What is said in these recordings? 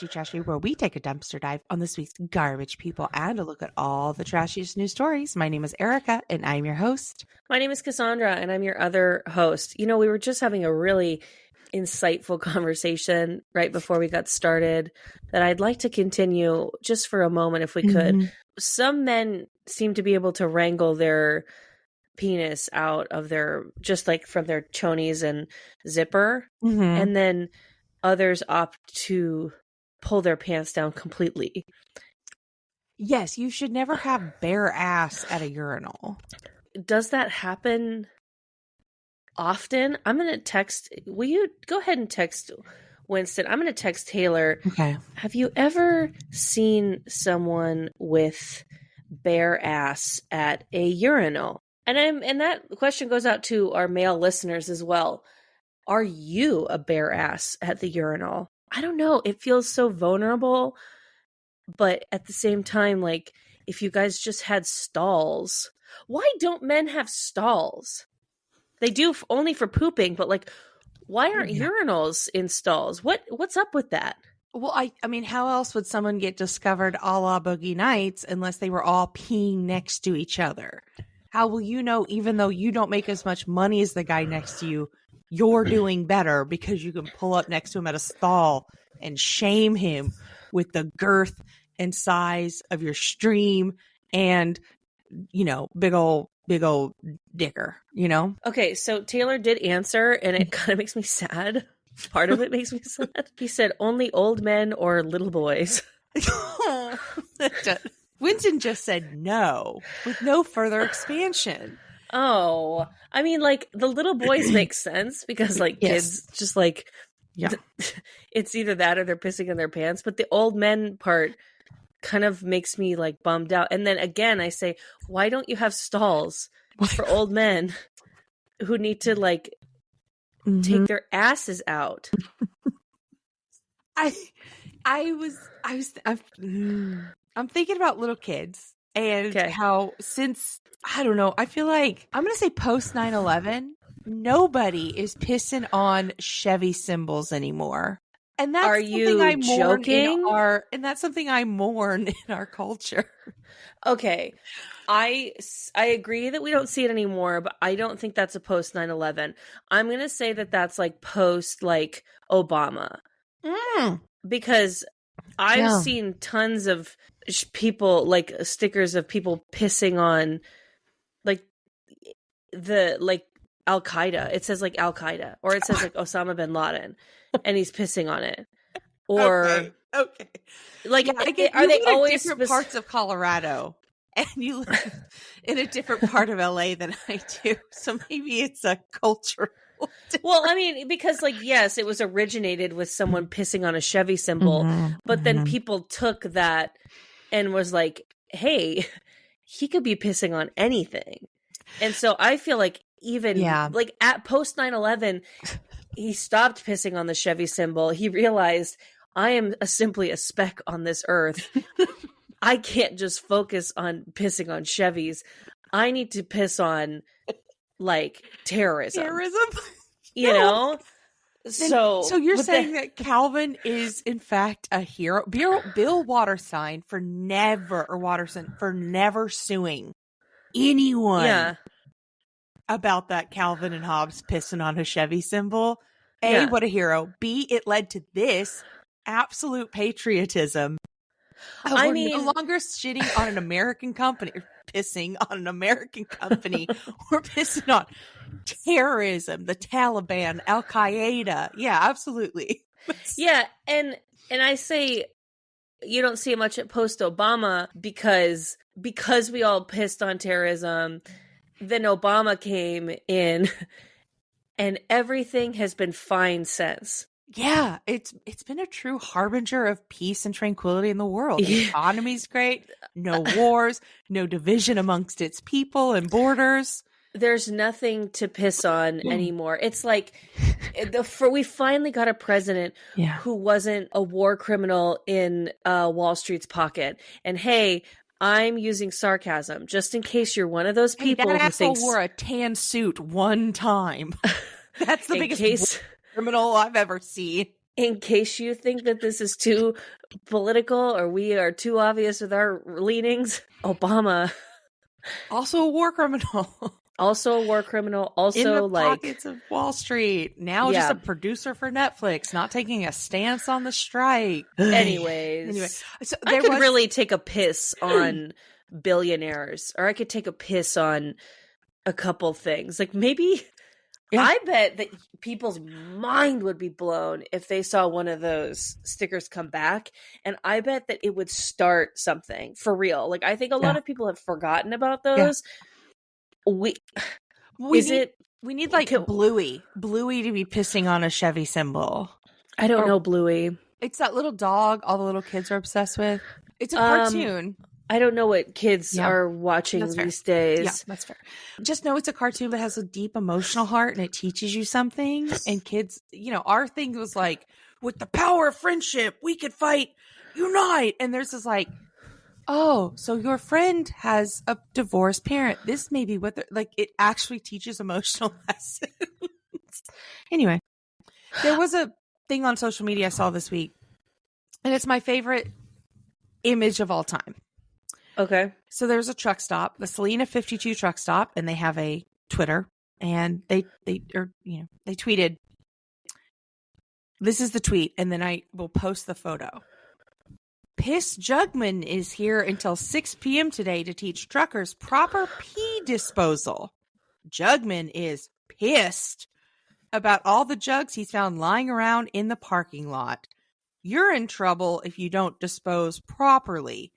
Trashy, where we take a dumpster dive on this week's garbage people and a look at all the trashiest news stories. My name is Erica, and I'm your host. My name is Cassandra, and I'm your other host. You know, we were just having a really insightful conversation right before we got started that I'd like to continue just for a moment if we could. Mm-hmm. Some men seem to be able to wrangle their penis out of their, just like from their chonies and zipper, and then others opt to pull their pants down completely. Yes, you should never have bare ass at a urinal. Does that happen often? I'm going to text. Will you go ahead and text Winston? I'm going to text Taylor. Okay. Have you ever seen someone with bare ass at a urinal? And that question goes out to our male listeners as well. Are you a bare ass at the urinal? I don't know. It feels so vulnerable, but at the same time, like, if you guys just had stalls, why don't men have stalls? They do only for pooping, but like, why aren't urinals in stalls? What's up with that? Well, I mean, how else would someone get discovered a la Boogie Nights unless they were all peeing next to each other? How will you know, even though you don't make as much money as the guy next to you, you're doing better because you can pull up next to him at a stall and shame him with the girth and size of your stream and, you know, big old dicker, you know? Okay, so Taylor did answer, and it kind of makes me sad. Part of it makes me sad. He said only old men or little boys. Winston just said no with no further expansion. Oh, I mean, like, the little boys make sense because, like, kids just like, it's either that or they're pissing in their pants. But the old men part kind of makes me like bummed out. And then again, I say, why don't you have stalls for old men who need to like take their asses out? I'm thinking about little kids and how, since, I don't know, I feel like I'm going to say post 9/11, nobody is pissing on Chevy symbols anymore. And that's something I mourn in our culture. Okay. I agree that we don't see it anymore, but I don't think that's a post 9/11. I'm going to say that that's like post like Obama. Because I've seen tons of people, like stickers of people pissing on like Al-Qaeda. It says like Al-Qaeda, or it says like Osama bin Laden, and he's pissing on it. Or okay. Like, are they always different parts of Colorado? And you live in a different part of LA than I do, so maybe it's a cultural difference. Well, I mean, because like, yes, it was originated with someone pissing on a Chevy symbol, but then people took that and was like, hey, he could be pissing on anything. And so I feel like even like at post 9/11, he stopped pissing on the Chevy symbol. He realized, I am simply a speck on this earth. I can't just focus on pissing on Chevys. I need to piss on like terrorism. You know? So you're saying that Calvin is in fact a hero? Bill Waterson for never suing anyone about that Calvin and Hobbes pissing on a Chevy symbol. A, what a hero. B, it led to this absolute patriotism. I We're mean, no longer shitting on an American company, or pissing on an American company. We're pissing on terrorism, the Taliban, Al Qaeda. Yeah, absolutely. Yeah, and I say you don't see it much at post Obama because we all pissed on terrorism. Then Obama came in, and everything has been fine since. Yeah, it's been a true harbinger of peace and tranquility in the world. The economy's great, no wars, no division amongst its people and borders. There's nothing to piss on anymore. It's like we finally got a president who wasn't a war criminal in Wall Street's pocket. And hey, I'm using sarcasm just in case you're one of those people that who thinks wore a tan suit one time. That's the biggest criminal I've ever seen. in case you think that this is too political or we are too obvious with our leanings, Obama. Also a war criminal. Also a war criminal. Also, in the like, pockets of Wall Street. Now just a producer for Netflix, not taking a stance on the strike. Anyway, so I could really take a piss on billionaires, or I could take a piss on a couple things. Like, maybe I bet that people's mind would be blown if they saw one of those stickers come back, and I bet that it would start something for real. Like, I think a lot of people have forgotten about those. We need like Bluey to be pissing on a Chevy symbol. I don't know Bluey. It's that little dog all the little kids are obsessed with. It's a cartoon. I don't know what kids are watching these days. Yeah, that's fair. Just know it's a cartoon that has a deep emotional heart and it teaches you something. And kids, our thing was like, with the power of friendship, we could fight, unite. And there's this like, oh, so your friend has a divorced parent. This may be what it actually teaches emotional lessons. Anyway, there was a thing on social media I saw this week, and it's my favorite image of all time. Okay. So there's a truck stop, the Selena 52 truck stop, and they have a Twitter, and they tweeted, this is the tweet, and then I will post the photo. Piss Jugman is here until 6 p.m. today to teach truckers proper pee disposal. Jugman is pissed about all the jugs he's found lying around in the parking lot. You're in trouble if you don't dispose properly.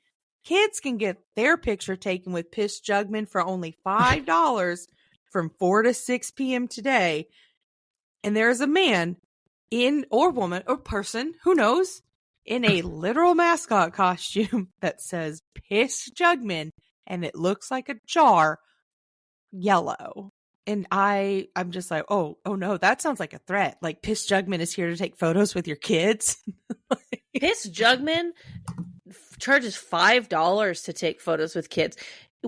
Kids can get their picture taken with Piss Jugman for only $5 from 4 to 6 p.m. today. And there is a man or woman or person, who knows, in a literal mascot costume that says Piss Jugman, and it looks like a jar, yellow. And I'm just like, oh no, that sounds like a threat. Like, Piss Jugman is here to take photos with your kids. Piss Jugman charges $5 to take photos with kids.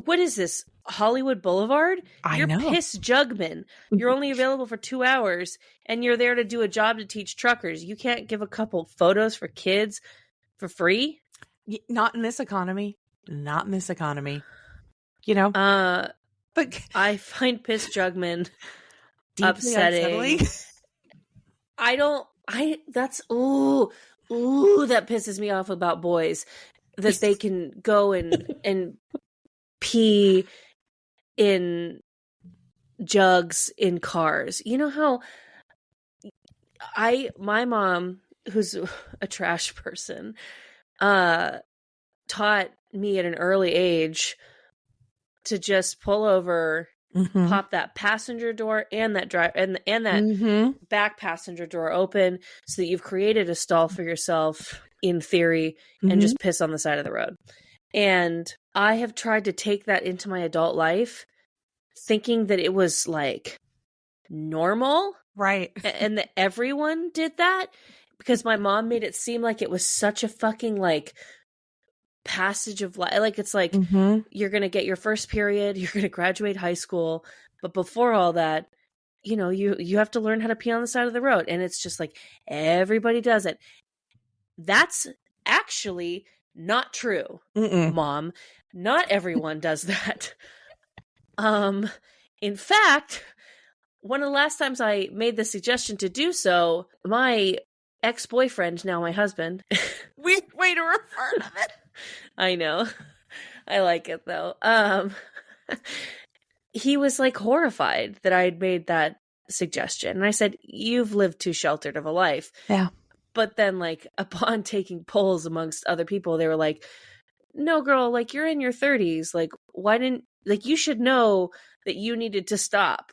What is this, Hollywood Boulevard? You're Piss Jugman. You're only available for 2 hours, and you're there to do a job to teach truckers. You can't give a couple photos for kids for free? Not in this economy. Not in this economy. But I find Piss Jugman upsetting. That pisses me off about boys, that they can go and pee in jugs in cars. You know how my mom, who's a trash person, taught me at an early age to just pull over, pop that passenger door and that that back passenger door open, so that you've created a stall for yourself in theory, and just piss on the side of the road. And I have tried to take that into my adult life, thinking that it was like normal, right? And that everyone did that, because my mom made it seem like it was such a fucking like passage of life. Like, it's like, you're gonna get your first period, you're gonna graduate high school, but before all that, you have to learn how to pee on the side of the road. And it's just like, everybody does it. That's actually not true, Mom. Not everyone does that. In fact, one of the last times I made the suggestion to do so, my ex-boyfriend, now my husband, weird way to refer to it. I know. I like it though. He was like horrified that I had made that suggestion. And I said, you've lived too sheltered of a life. Yeah. But then, like, upon taking polls amongst other people, they were like, no, girl, like, you're in your 30s. Like, why didn't, like, you should know that you needed to stop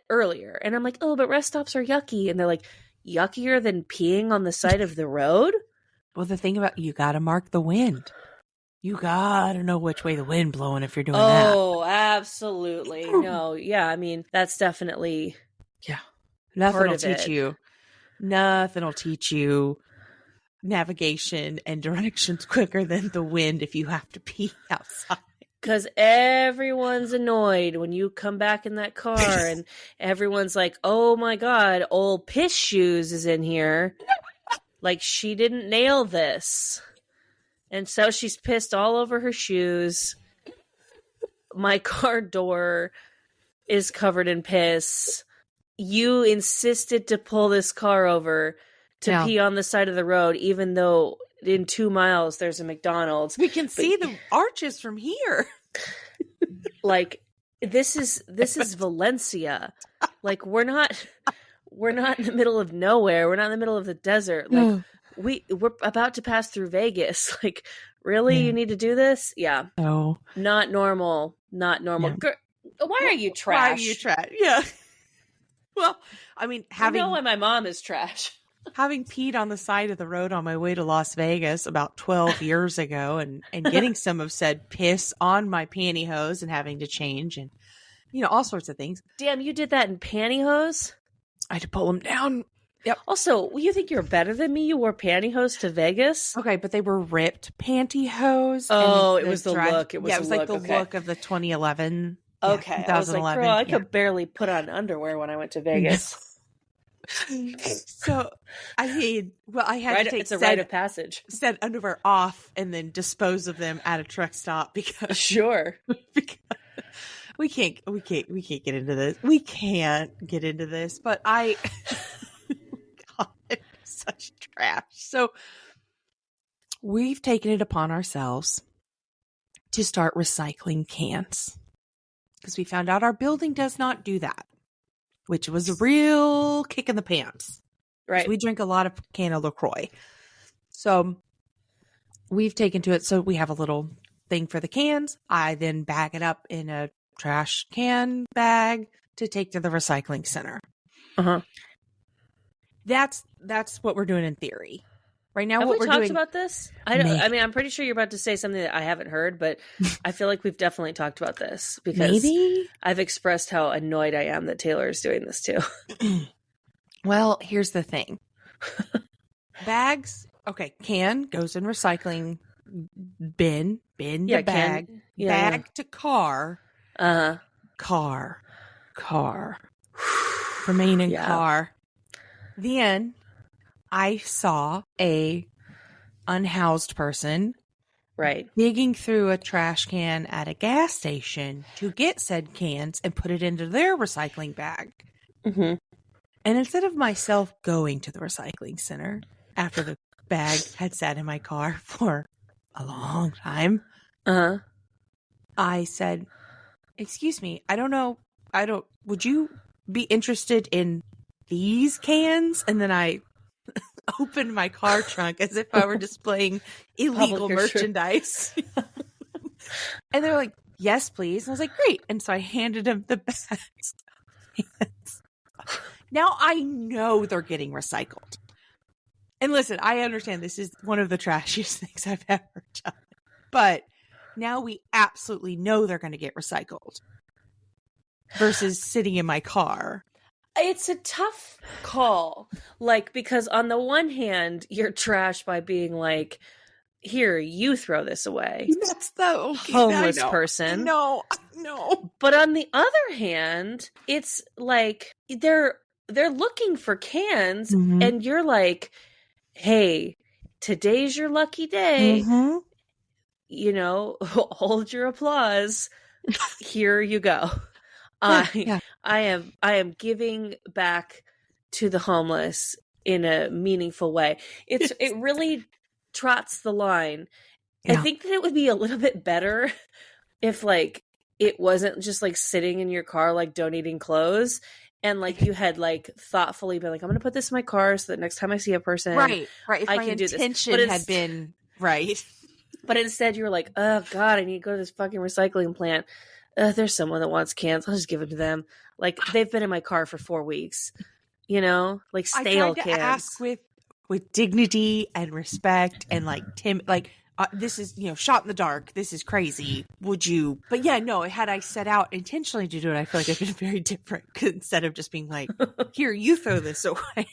earlier. And I'm like, oh, but rest stops are yucky. And they're like, yuckier than peeing on the side of the road? Well, the thing about, you got to mark the wind. You got to know which way the wind blowing if you're doing that. Oh, absolutely. No. Yeah. I mean, that's definitely. Yeah. Nothing will teach you. Nothing will teach you navigation and directions quicker than the wind if you have to pee outside. Because everyone's annoyed when you come back in that car and everyone's like, oh my God, old Piss Shoes is in here. Like, she didn't nail this. And so she's pissed all over her shoes. My car door is covered in piss. You insisted to pull this car over to pee on the side of the road, even though in 2 miles there's a McDonald's. We can see the arches from here. Like, this is Valencia. Like, we're not in the middle of nowhere. We're not in the middle of the desert. Like, we're about to pass through Vegas. Like, really? You need to do this? Yeah. No. Not normal. Not normal. Yeah. Why are you trash? Why are you trash? Yeah. Well, I mean, I know why my mom is trash. Having peed on the side of the road on my way to Las Vegas about 12 years ago and getting some of said piss on my pantyhose and having to change and, all sorts of things. Damn, you did that in pantyhose? I had to pull them down. Yep. Also, you think you're better than me? You wore pantyhose to Vegas? Okay, but they were ripped pantyhose. Oh, it was the look. It was like the look of the 2011. Okay. 2011. I was like, girl, I could barely put on underwear when I went to Vegas. So I had to take it's a rite of passage. Set underwear off and then dispose of them at a truck stop because because we can't get into this. We can't get into this, but God, such trash. So we've taken it upon ourselves to start recycling cans because we found out our building does not do that, which was a real kick in the pants. Right. We drink a lot of can of LaCroix. So we've taken to it. So we have a little thing for the cans. I then bag it up in a trash can bag to take to the recycling center. Uh-huh. That's what we're doing in theory. Right now, have what we we're talked doing, about this? I mean, I'm pretty sure you're about to say something that I haven't heard, but I feel like we've definitely talked about this because maybe I've expressed how annoyed I am that Taylor is doing this too. Well, here's the thing. Bags, okay, can goes in recycling bin to bag, bag to car, car, remain in car. Then I saw a unhoused person digging through a trash can at a gas station to get said cans and put it into their recycling bag. Mm-hmm. And instead of myself going to the recycling center after the bag had sat in my car for a long time, I said, "Excuse me, would you be interested in these cans?" And then I opened my car trunk as if I were displaying illegal merchandise. And they're like, "Yes, please." And I was like, "Great." And so I handed them the bags. Now I know they're getting recycled. And listen, I understand this is one of the trashiest things I've ever done. But now we absolutely know they're going to get recycled versus sitting in my car. It's a tough call. Like, because on the one hand, you're trash by being like, here, you throw this away. That's the homeless person. No. But on the other hand, it's like they're looking for cans, and you're like, hey, today's your lucky day. Hold your applause. Here you go. I am giving back to the homeless in a meaningful way. It really trots the line. Yeah. I think that it would be a little bit better if like it wasn't just like sitting in your car like donating clothes, and like you had like thoughtfully been like, I'm going to put this in my car so that next time I see a person, right. If I my can do this. Intention had been right, but instead you were like, oh God, I need to go to this fucking recycling plant. There's someone that wants cans. I'll just give it to them. Like, they've been in my car for 4 weeks, like stale cans. I tried to ask with dignity and respect and like this is, shot in the dark. This is crazy. Would you? But yeah, no, had I set out intentionally to do it, I feel like it'd been very different instead of just being like, here, you throw this away.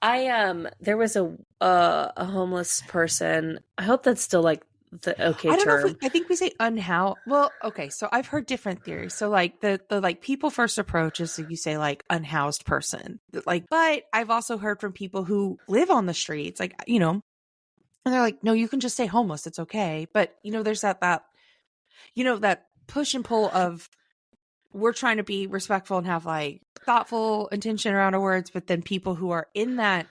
There was a homeless person. I hope that's still like the okay I don't know term. I think we say unhoused. Well, okay, so I've heard different theories. So like the like people first approach is, so you say like unhoused person. Like, but I've also heard from people who live on the streets, like, and they're like, no, you can just say homeless, it's okay. But there's that that push and pull of, we're trying to be respectful and have like thoughtful intention around our words, but then people who are in that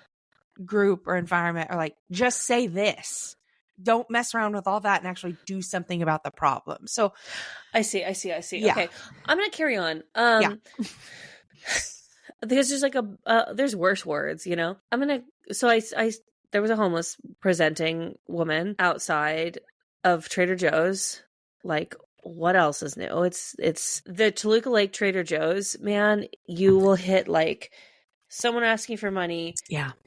group or environment are like, just say this. Don't mess around with all that and actually do something about the problem. So I see. Yeah. Okay. I'm going to carry on. Yeah. Because there's like there's worse words, I'm going to, so I there was a homeless presenting woman outside of Trader Joe's. Like, what else is new? It's the Toluca Lake Trader Joe's, man. You will hit like someone asking for money,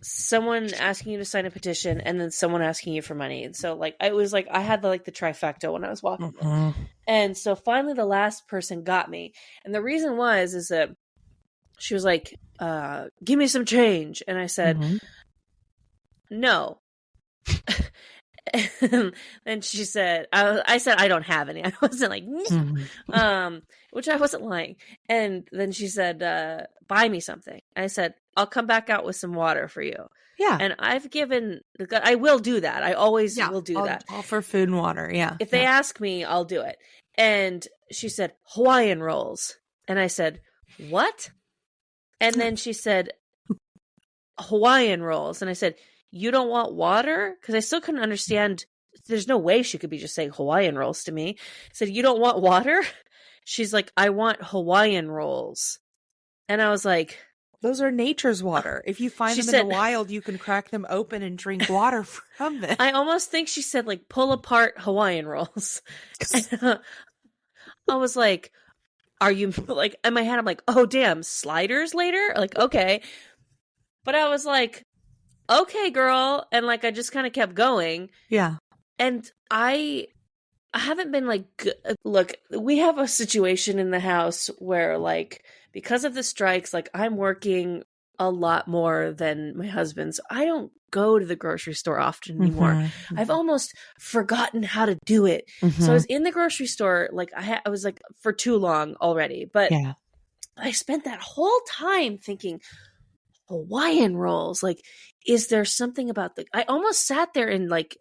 someone asking you to sign a petition, and then someone asking you for money. And so like, I was like, I had the trifecta when I was walking. And so finally the last person got me. And the reason is that she was like, give me some change. And I said, no. And she said, I said, I don't have any. I wasn't like, which I wasn't lying. And then she said, buy me something. I said, I'll come back out with some water for you. Yeah. And I will do that. I always will do that. Offer food and water. Yeah. If they ask me, I'll do it. And she said, Hawaiian rolls. And I said, what? And then she said, Hawaiian rolls. And I said, you don't want water? Because I still couldn't understand. There's no way she could be just saying Hawaiian rolls to me. I said, you don't want water? She's like, I want Hawaiian rolls. And I was like, those are nature's water. If you find them in the wild, you can crack them open and drink water from them. I almost think she said like, pull apart Hawaiian rolls. I was like, are you like, in my head, I'm like, oh damn, sliders later? Like, okay. But I was like, okay, girl. And like, I just kind of kept going. Yeah. And I haven't been like, look, we have a situation in the house where like, because of the strikes, like I'm working a lot more than my husband. So I don't go to the grocery store often anymore. I've almost forgotten how to do it. So I was in the grocery store, like I was like for too long already, but I spent that whole time thinking, Hawaiian rolls, like, is there something about I almost sat there and like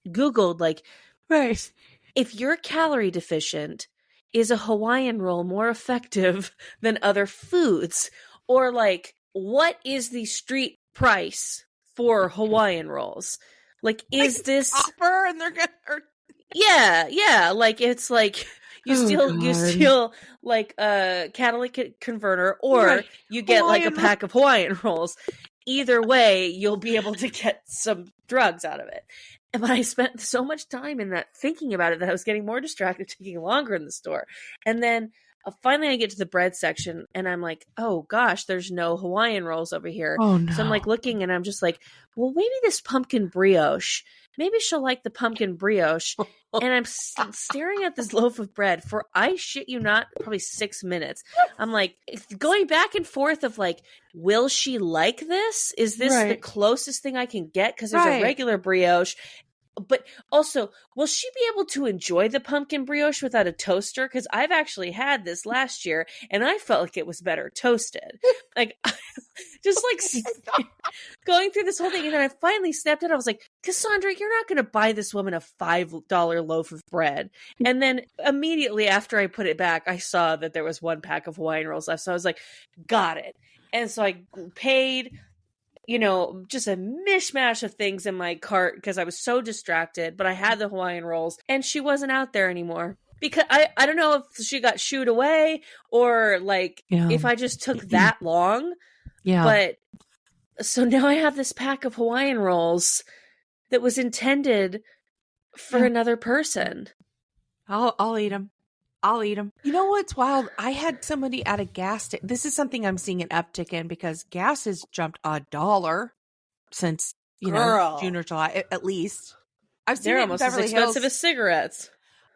Googled like, right, if you're calorie deficient, is a Hawaiian roll more effective than other foods? Or like, what is the street price for Hawaiian rolls? Like, is like this copper and they're gonna yeah, like it's like you steal like a catalytic converter, or you get Hawaiian like a pack of Hawaiian rolls. Either way, you'll be able to get some drugs out of it. But I spent so much time in that thinking about it that I was getting more distracted, taking longer in the store. And then finally I get to the bread section and I'm like, oh gosh, there's no Hawaiian rolls over here. Oh, no. So I'm like looking and I'm just like, well, maybe this pumpkin brioche, maybe she'll like the pumpkin brioche. And I'm staring at this loaf of bread for, I shit you not, probably 6 minutes. I'm like going back and forth of like, will she like this? Is this the closest thing I can get? Because there's a regular brioche. But also, will she be able to enjoy the pumpkin brioche without a toaster? Because I've actually had this last year, and I felt like it was better toasted. Like, just like going through this whole thing, and then I finally snapped it. I was like, Cassandra, you're not going to buy this woman a $5 loaf of bread. And then immediately after I put it back, I saw that there was one pack of Hawaiian rolls left. So I was like, got it. And so I paid, just a mishmash of things in my cart because I was so distracted, but I had the Hawaiian rolls and she wasn't out there anymore because I don't know if she got shooed away or like if I just took that long. Yeah. But so now I have this pack of Hawaiian rolls that was intended for another person. I'll eat them. I'll eat them. You know what's wild? I had somebody at a gas station. This is something I'm seeing an uptick in because gas has jumped $1 since, June or July, at least. I've seen They're it almost in Beverly as Hills. expensive as cigarettes.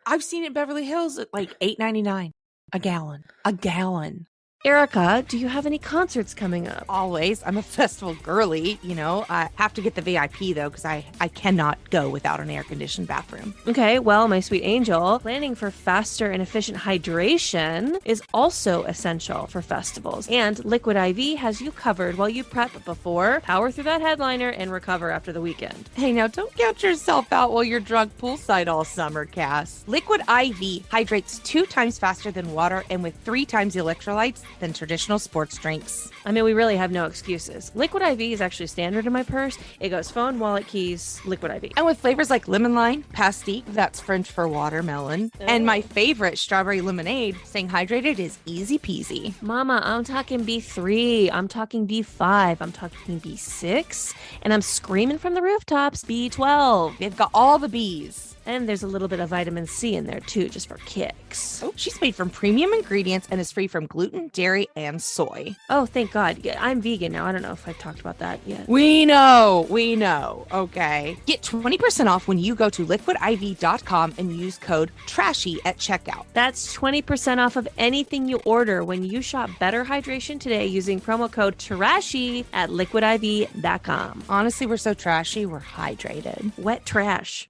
I've seen it in Beverly Hills at like $8.99 a gallon. A gallon. Erica, do you have any concerts coming up? Always. I'm a festival girly, I have to get the VIP though, because I cannot go without an air-conditioned bathroom. Okay, well, my sweet angel, planning for faster and efficient hydration is also essential for festivals. And Liquid IV has you covered while you prep before, power through that headliner, and recover after the weekend. Hey, now don't count yourself out while you're drunk poolside all summer, Cass. Liquid IV hydrates 2 times faster than water and with 3 times the electrolytes than traditional sports drinks. I mean, we really have no excuses. Liquid IV is actually standard in my purse. It goes phone, wallet, keys, Liquid IV. And with flavors like lemon lime, pastique, that's French for watermelon, and my favorite, strawberry lemonade, staying hydrated is easy peasy. Mama, I'm talking B3, I'm talking B5, I'm talking B6, and I'm screaming from the rooftops, B12. They've got all the B's. And there's a little bit of vitamin C in there too, just for kicks. Oh, she's made from premium ingredients and is free from gluten, dairy, and soy. Oh, thank God. Yeah, I'm vegan now. I don't know if I've talked about that yet. We know. Okay. Get 20% off when you go to liquidiv.com and use code TRASHY at checkout. That's 20% off of anything you order when you shop Better Hydration today using promo code TRASHY at liquidiv.com. Honestly, we're so trashy, we're hydrated. Wet trash.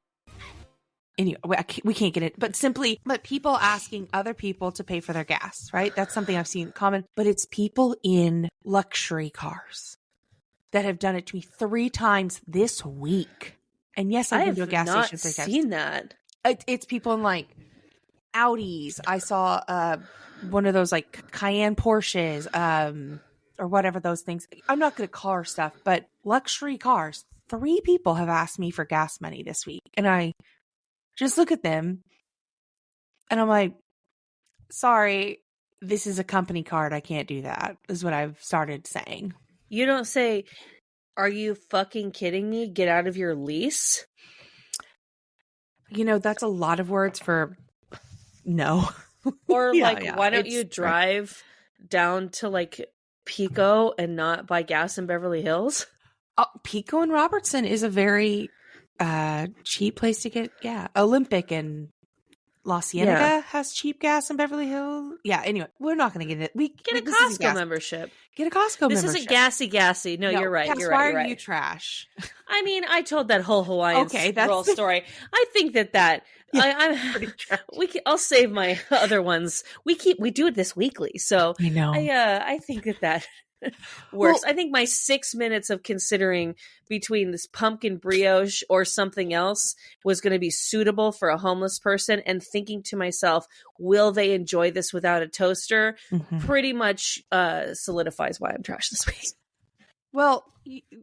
Anyway, we can't get it, but people asking other people to pay for their gas, right? That's something I've seen common, but it's people in luxury cars that have done it to me 3 times this week. And yes, I've been to a gas station 3 times. I've seen that. It's people in like Audis. I saw one of those like Cayenne Porsches, or whatever those things. I'm not good at car stuff, but luxury cars. 3 people have asked me for gas money this week, and I just look at them and I'm like, sorry, this is a company card. I can't do that, is what I've started saying. You don't say, are you fucking kidding me? Get out of your lease. That's a lot of words for no. Or why don't you drive down to like Pico and not buy gas in Beverly Hills? Oh, Pico and Robertson is a very cheap place to get Olympic and La Cienega has cheap gas in Beverly Hills. Yeah, anyway, we're not going to get it. We get a Costco membership. Get a Costco membership. This isn't gassy. No, you're right. Cass, you're why right. are you trash? I mean, I told that whole Hawaiian roll story. I think that I'm pretty trash. I'll save my other ones. We do it this weekly, so I know. I think that works. Well, I think my 6 minutes of considering between this pumpkin brioche or something else was going to be suitable for a homeless person, and thinking to myself, will they enjoy this without a toaster? Mm-hmm. Pretty much solidifies why I'm trash this week. Well,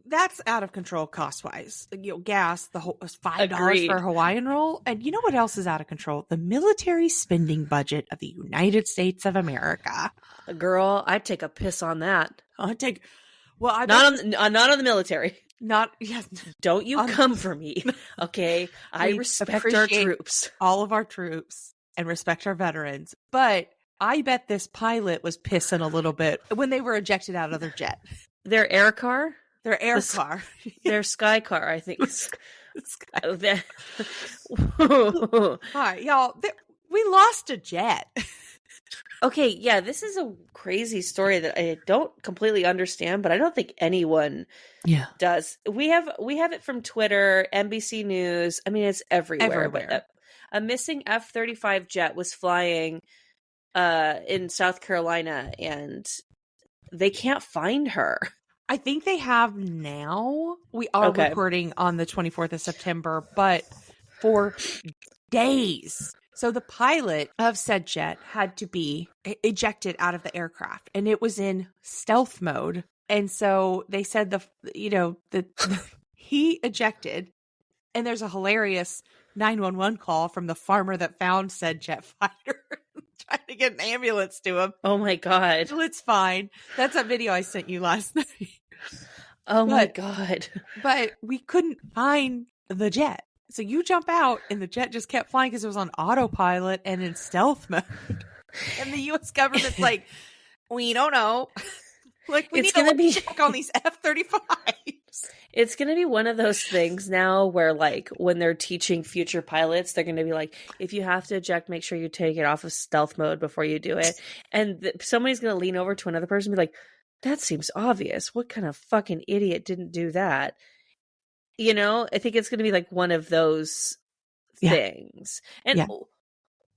that's out of control cost-wise. Gas, the whole $5 for a Hawaiian roll. And you know what else is out of control? The military spending budget of the United States of America. Girl, I'd take a piss on that. Not on the military. Yes. Don't you come for me, okay? I respect our troops. All of our troops, and respect our veterans. But I bet this pilot was pissing a little bit when they were ejected out of their jet. Their air car? Their car. Their sky car, I think. Hi, y'all. We lost a jet. Okay, yeah, this is a crazy story that I don't completely understand, but I don't think anyone does. We have it from Twitter, NBC News. I mean, it's everywhere. But a missing F-35 jet was flying in South Carolina, and they can't find her. I think they have now. We are recording on the 24th of September, but for days. So the pilot of said jet had to be ejected out of the aircraft, and it was in stealth mode. And so they said he ejected, and there's a hilarious 911 call from the farmer that found said jet fighter. Trying to get an ambulance to him. Oh my God. Well, it's fine. That's a video I sent you last night. My God. But we couldn't find the jet. So you jump out and the jet just kept flying because it was on autopilot and in stealth mode. And the U.S. government's like, we don't know. Like, we need to check on these F-35. It's going to be one of those things now where, like, when they're teaching future pilots, they're going to be like, if you have to eject, make sure you take it off of stealth mode before you do it. And somebody's going to lean over to another person and be like, that seems obvious. What kind of fucking idiot didn't do that? You know, I think it's going to be like one of those things. And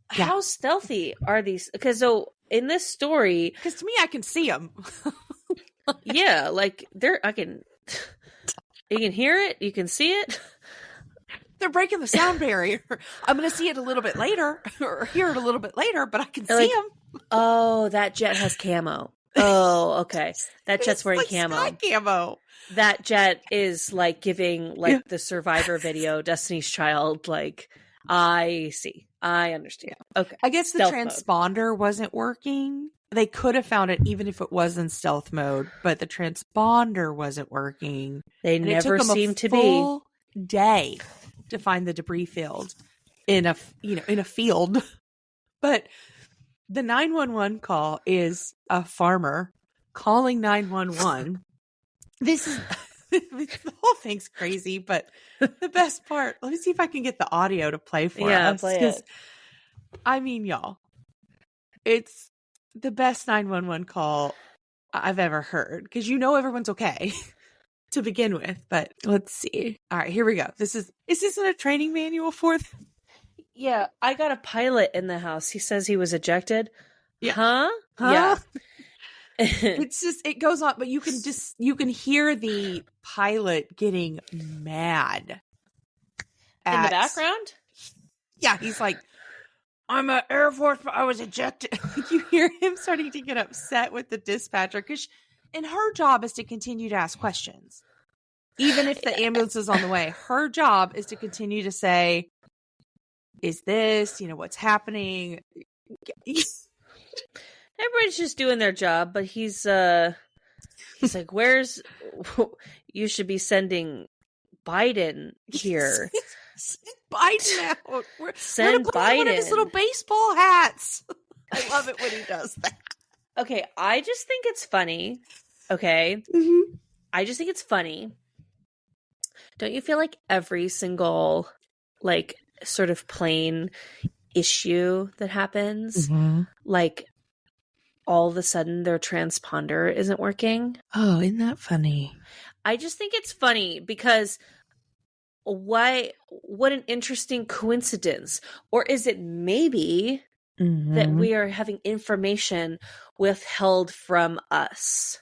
how stealthy are these? Because so in this story, because to me, I can see them. Yeah, like you can hear it, you can see it. They're breaking the sound barrier. I'm going to see it a little bit later or hear it a little bit later, but I can see them. Oh, that jet has camo. Oh, okay. That jet's wearing like camo. Sky camo. That jet is like giving like the Survivor video, Destiny's Child. Like, I see. I understand. Okay. I guess the transponder wasn't working. They could have found it even if it was in stealth mode, but the transponder wasn't working. They never seem to be. Day to find the debris field in a field. But the 911 call is a farmer calling 911. This is the whole thing's crazy, but the best part, let me see if I can get the audio to play for us. Play it. I mean, y'all, it's the best 911 call I've ever heard, because everyone's okay to begin with. But let's see. All right, here we go. Is this in a training manual for them? Yeah, I got a pilot in the house. He says he was ejected. Yeah. Huh? Yeah. It's just, it goes on, but you can hear the pilot getting mad in the background. Yeah, he's like, I'm an Air Force, but I was ejected. You hear him starting to get upset with the dispatcher, and her job is to continue to ask questions. Even if the ambulance is on the way, her job is to continue to say, is this, what's happening? Everybody's just doing their job, but he's like, you should be sending Biden here. Biden out. Send Biden. One of his little baseball hats. I love it when he does that. Okay, I just think it's funny. Okay? Mm-hmm. I just think it's funny. Don't you feel like every single, like, sort of plane issue that happens, like, all of a sudden their transponder isn't working? Oh, isn't that funny? I just think it's funny because what an interesting coincidence. Or is it maybe that we are having information withheld from us?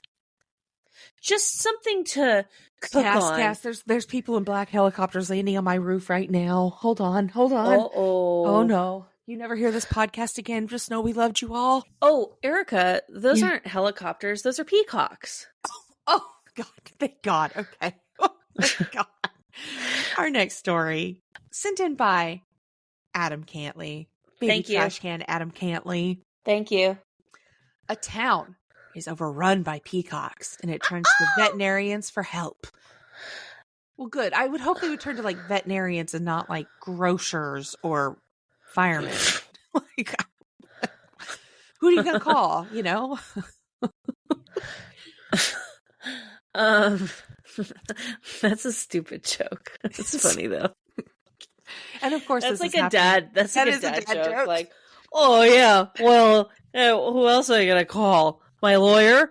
Just something to cook on. Cass, there's people in black helicopters landing on my roof right now. Hold on. Oh no. You never hear this podcast again. Just know we loved you all. Oh, Erica, those aren't helicopters. Those are peacocks. Oh God. Thank God. Okay. Oh, thank God. Our next story, sent in by Adam Cantley. Thank you. Trash can Adam Cantley. Thank you. A town is overrun by peacocks, and it turns to veterinarians for help. Well, good. I would hope they would turn to like veterinarians and not like grocers or firemen. Like, who are you gonna call? That's a stupid joke. It's funny though. And of course, that's like a dad. That's like a dad joke. Like, oh yeah, well, who else are you gonna call? My lawyer.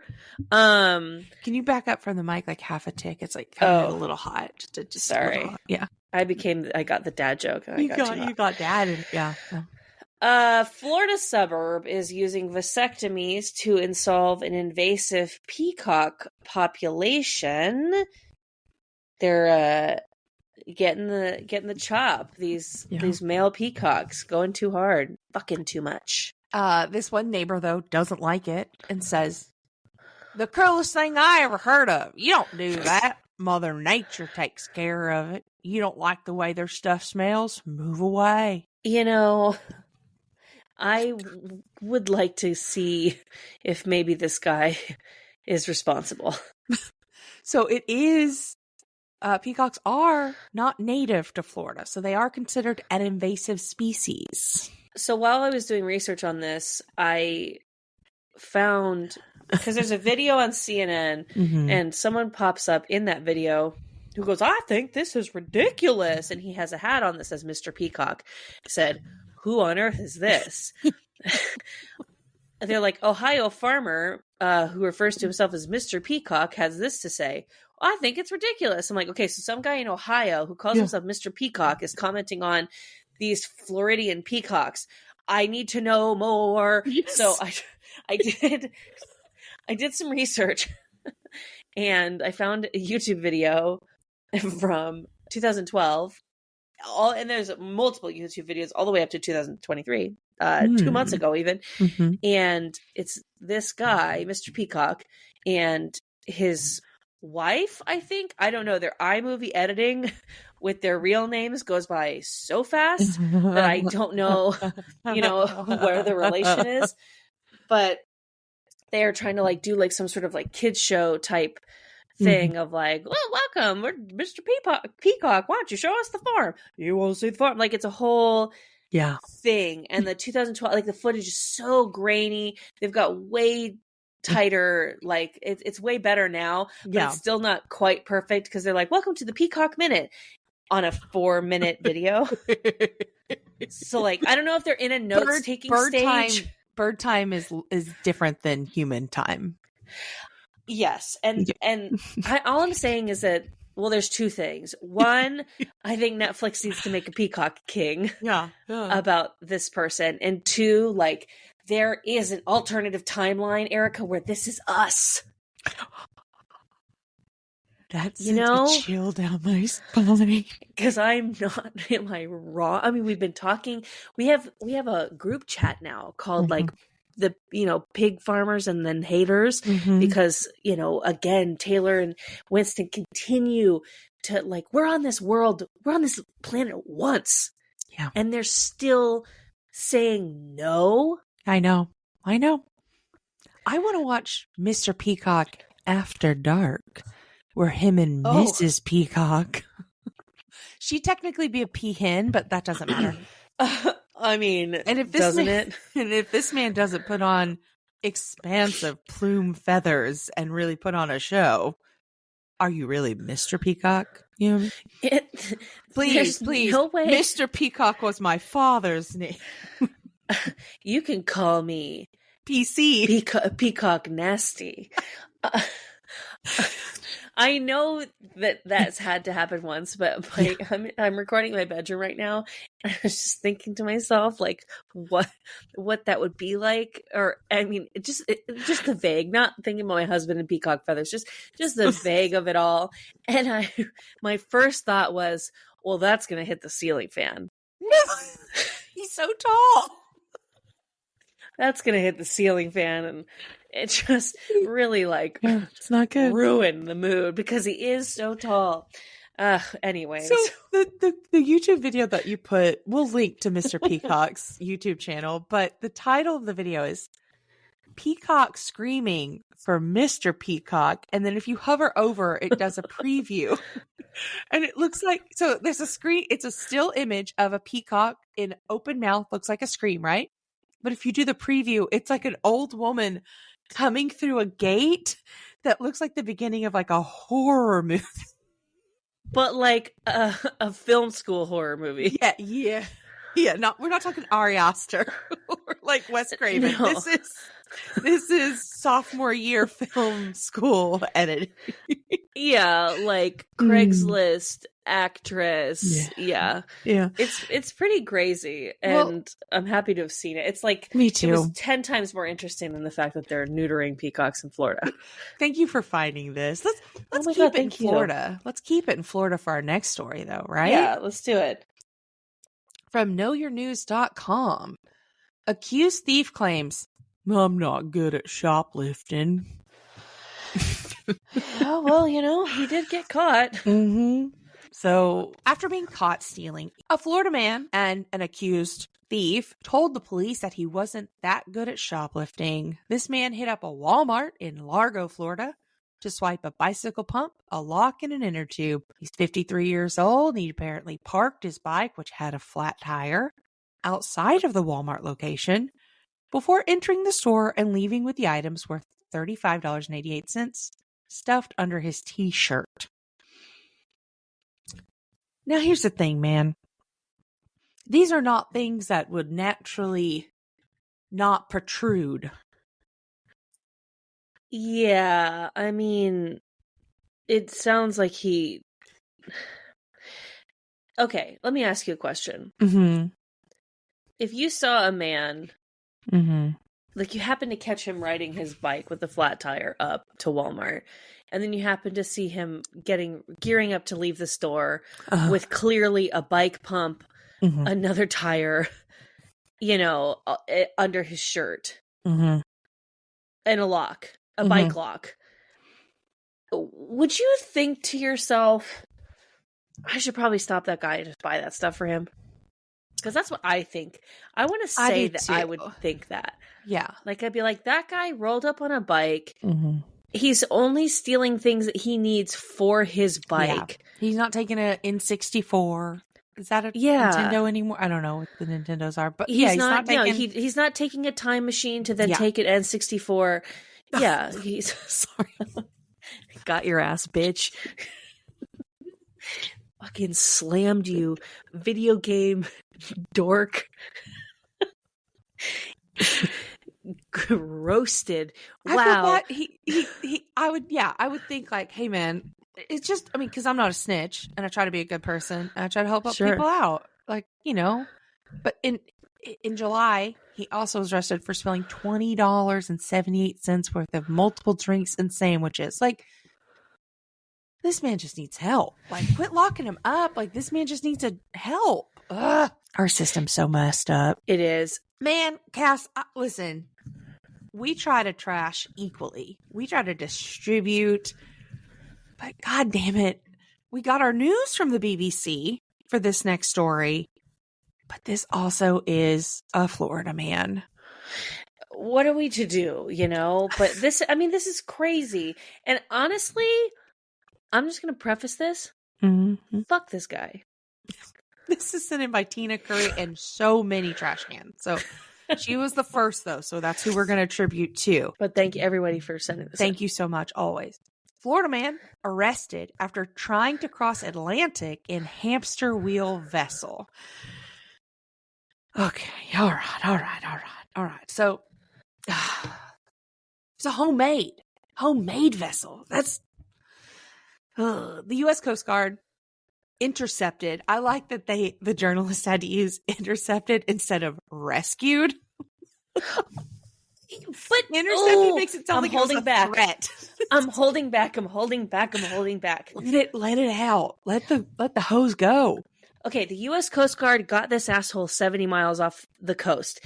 Can you back up from the mic like half a tick? It's like a little hot. Just sorry. Yeah, I got the dad joke. You got dad. And, yeah. Florida suburb is using vasectomies to solve an invasive peacock population. They're getting the chop. These male peacocks going too hard, fucking too much. This one neighbor though doesn't like it and says, "The cruelest thing I ever heard of. You don't do that. Mother Nature takes care of it. You don't like the way their stuff smells? Move away." I would like to see if maybe this guy is responsible. So it is, peacocks are not native to Florida, so they are considered an invasive species. So while I was doing research on this, I found because there's a video on CNN and someone pops up in that video who goes, I think this is ridiculous. And he has a hat on that says Mr. Peacock. Said, who on earth is this? They're like, Ohio farmer who refers to himself as Mr. Peacock has this to say. I think it's ridiculous. I'm like, okay, so some guy in Ohio who calls himself Mr. Peacock is commenting on these Floridian peacocks. I need to know more. Yes. So I did some research and I found a YouTube video from 2012. And there's multiple YouTube videos all the way up to 2023, 2 months ago even. And it's this guy, Mr. Peacock, and his wife, I think. I don't know. Their iMovie editing with their real names goes by so fast that I don't know, where the relation is. But they're trying to do some sort of kids show type thing of well, welcome, we're Mr. Peacock. Why don't you show us the farm? You want to see the farm? It's a whole thing. And the 2012, the footage is so grainy. They've got way tighter, it's way better now, but it's still not quite perfect because they're welcome to the Peacock Minute on a 4-minute video. So I don't know if they're in a notes-taking stage. Bird time is different than human time. Yes. And all I'm saying is that, there's two things. One, I think Netflix needs to make a Peacock King about this person. And two, there is an alternative timeline, Erica, where this is us. That's a chill down my spine. Because I'm not, am I wrong? I mean, we've been talking. We have a group chat now called the pig farmers and then haters, because again, Taylor and Winston continue to we're on this planet once, and they're still saying no. I know. I want to watch Mr. Peacock After Dark, where him and Mrs. Peacock. She'd technically be a peahen, but that doesn't matter. I mean, and if this man doesn't put on expansive plume feathers and really put on a show, are you really Mr. Peacock? Please, no way. Mr. Peacock was my father's name. You can call me PC. Peacock Nasty. I know that's had to happen once, but I'm recording in my bedroom right now. And I was just thinking to myself, what that would be like, or I mean, just the vague. Not thinking about my husband and peacock feathers, just the vague of it all. And my first thought was, well, that's gonna hit the ceiling fan. He's so tall. That's gonna hit the ceiling fan, and it just really it's not good. Ruin the mood because he is so tall. Anyways, so the YouTube video that you put, we'll link to Mr. Peacock's YouTube channel, but the title of the video is Peacock Screaming for Mr. Peacock, and then if you hover over, it does a preview, and it looks so there's a screen. It's a still image of a peacock in open mouth, looks like a scream, right? But if you do the preview, it's an old woman coming through a gate that looks like the beginning of a horror movie. But a film school horror movie. Yeah. We're not talking Ari Aster or Wes Craven. No. This is sophomore year film school editing. Yeah, Craigslist actress. Yeah. It's pretty crazy, and I'm happy to have seen it. It's me too. It was 10 times more interesting than the fact that they're neutering peacocks in Florida. Thank you for finding this. Let's keep it in Florida. Let's keep it in Florida for our next story, though, right? Yeah, let's do it. From knowyournews.com. Accused thief claims, I'm not good at shoplifting. Oh, well, he did get caught. So, after being caught stealing, a Florida man and an accused thief told the police that he wasn't that good at shoplifting. This man hit up a Walmart in Largo, Florida, to swipe a bicycle pump, a lock, and an inner tube. He's 53 years old, and he apparently parked his bike, which had a flat tire, outside of the Walmart location before entering the store and leaving with the items worth $35.88 stuffed under his t-shirt. Now, here's the thing, man. These are not things that would naturally not protrude. Yeah, I mean, it sounds like he... Okay, let me ask you a question. Mm-hmm. If you saw a man, like you happen to catch him riding his bike with the flat tire up to Walmart, and then you happen to see him gearing up to leave the store with clearly a bike pump, another tire, under his shirt, and a lock, a bike lock. Would you think to yourself, I should probably stop that guy and just buy that stuff for him? Because that's what I think. I want to say that too. I would think that. Yeah. Like, I'd be like, that guy rolled up on a bike. He's only stealing things that he needs for his bike. Yeah. He's not taking an N64. Is that a Nintendo anymore? I don't know what the Nintendos are. But he's not taking... he's not taking a time machine to then take an N64. Yeah. He's... Sorry. Got your ass, bitch. Fucking slammed you, video game dork. Roasted. Wow. I would think like, hey man, it's just, I mean, because I'm not a snitch and I try to be a good person and I try to help people out, like, But in July, he also was arrested for spilling $20.78 worth of multiple drinks and sandwiches. Like, this man just needs help. Like, quit locking him up. Like, this man just needs help. Ugh. Our system's so messed up. It is. Man, Cass, listen, we try to trash equally. We try to distribute. But God damn it, we got our news from the BBC for this next story. But this also is a Florida man. What are we to do, But this is crazy. And honestly, I'm just going to preface this. Fuck this guy. This is sent in by Tina Curry and so many trash cans. So she was the first, though. So that's who we're going to attribute to. But thank you, everybody, for sending this. Thank you so much, always. Florida man arrested after trying to cross Atlantic in hamster wheel vessel. Okay. All right. So it's a homemade vessel. That's the U.S. Coast Guard intercepted. I like that the journalist had to use intercepted instead of rescued. But intercepted makes it sound like holding it was a back. threat. I'm holding back. Let it out. Let the hose go. Okay, the U.S. Coast Guard got this asshole 70 miles off the coast.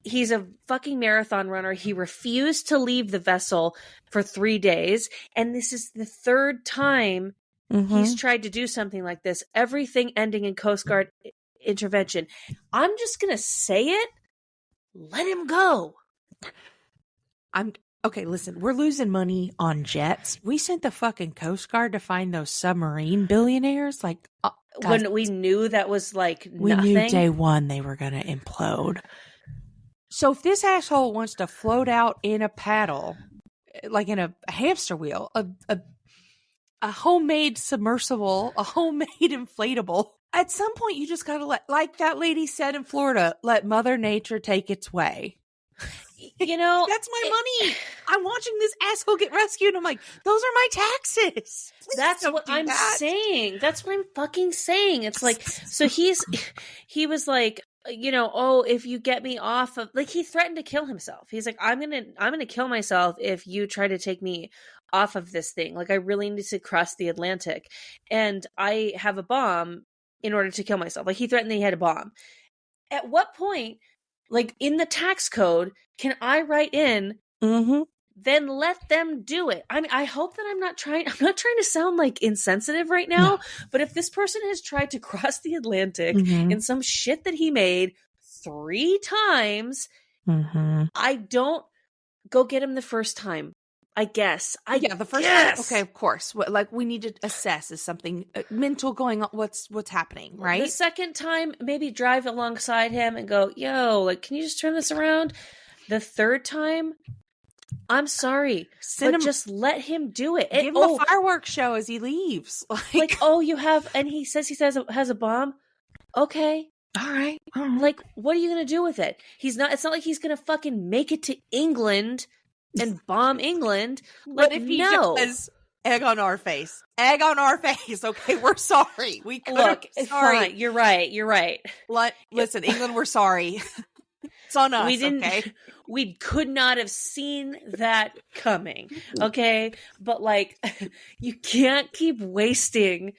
He's a fucking marathon runner. He refused to leave the vessel for 3 days. And this is the third time he's tried to do something like this. Everything ending in Coast Guard intervention. I'm just going to say it. Let him go. Okay, listen, we're losing money on jets. We sent the fucking Coast Guard to find those submarine billionaires. Like, when we knew that was like nothing. We knew day one they were going to implode. So if this asshole wants to float out in a paddle, like in a hamster wheel, a homemade submersible, a homemade inflatable, at some point you just got to like that lady said in Florida, let Mother Nature take its way. That's my money. I'm watching this asshole get rescued. I'm like, those are my taxes. That's what I'm saying. That's what I'm fucking saying. It's like, so he was like, if you get me off of, like, he threatened to kill himself. He's like, I'm going to kill myself if you try to take me off of this thing. Like, I really need to cross the Atlantic and I have a bomb in order to kill myself. Like, he threatened that he had a bomb. At what point, like, in the tax code, can I write in, then let them do it? I mean, I hope that I'm not trying to sound like insensitive right now, no. But if this person has tried to cross the Atlantic in some shit that he made 3 times, I don't go get him the first time. I guess. The first time. Okay, of course. Like, we need to assess, is something mental going on? What's happening, right? The second time, maybe drive alongside him and go, yo, like, can you just turn this around? The third time, I'm sorry, but just let him do it. Give him a fireworks show as he leaves. Like, oh, you have, and he says has a bomb. Okay. All right. Like, what are you going to do with it? It's not like he's going to fucking make it to England and bomb England. But if he does, egg on our face. Egg on our face. Okay, we're sorry. We look. Sorry. Fine. You're right. Listen, England, we're sorry. It's on us. Okay. We could not have seen that coming. Okay, but like, you can't keep wasting.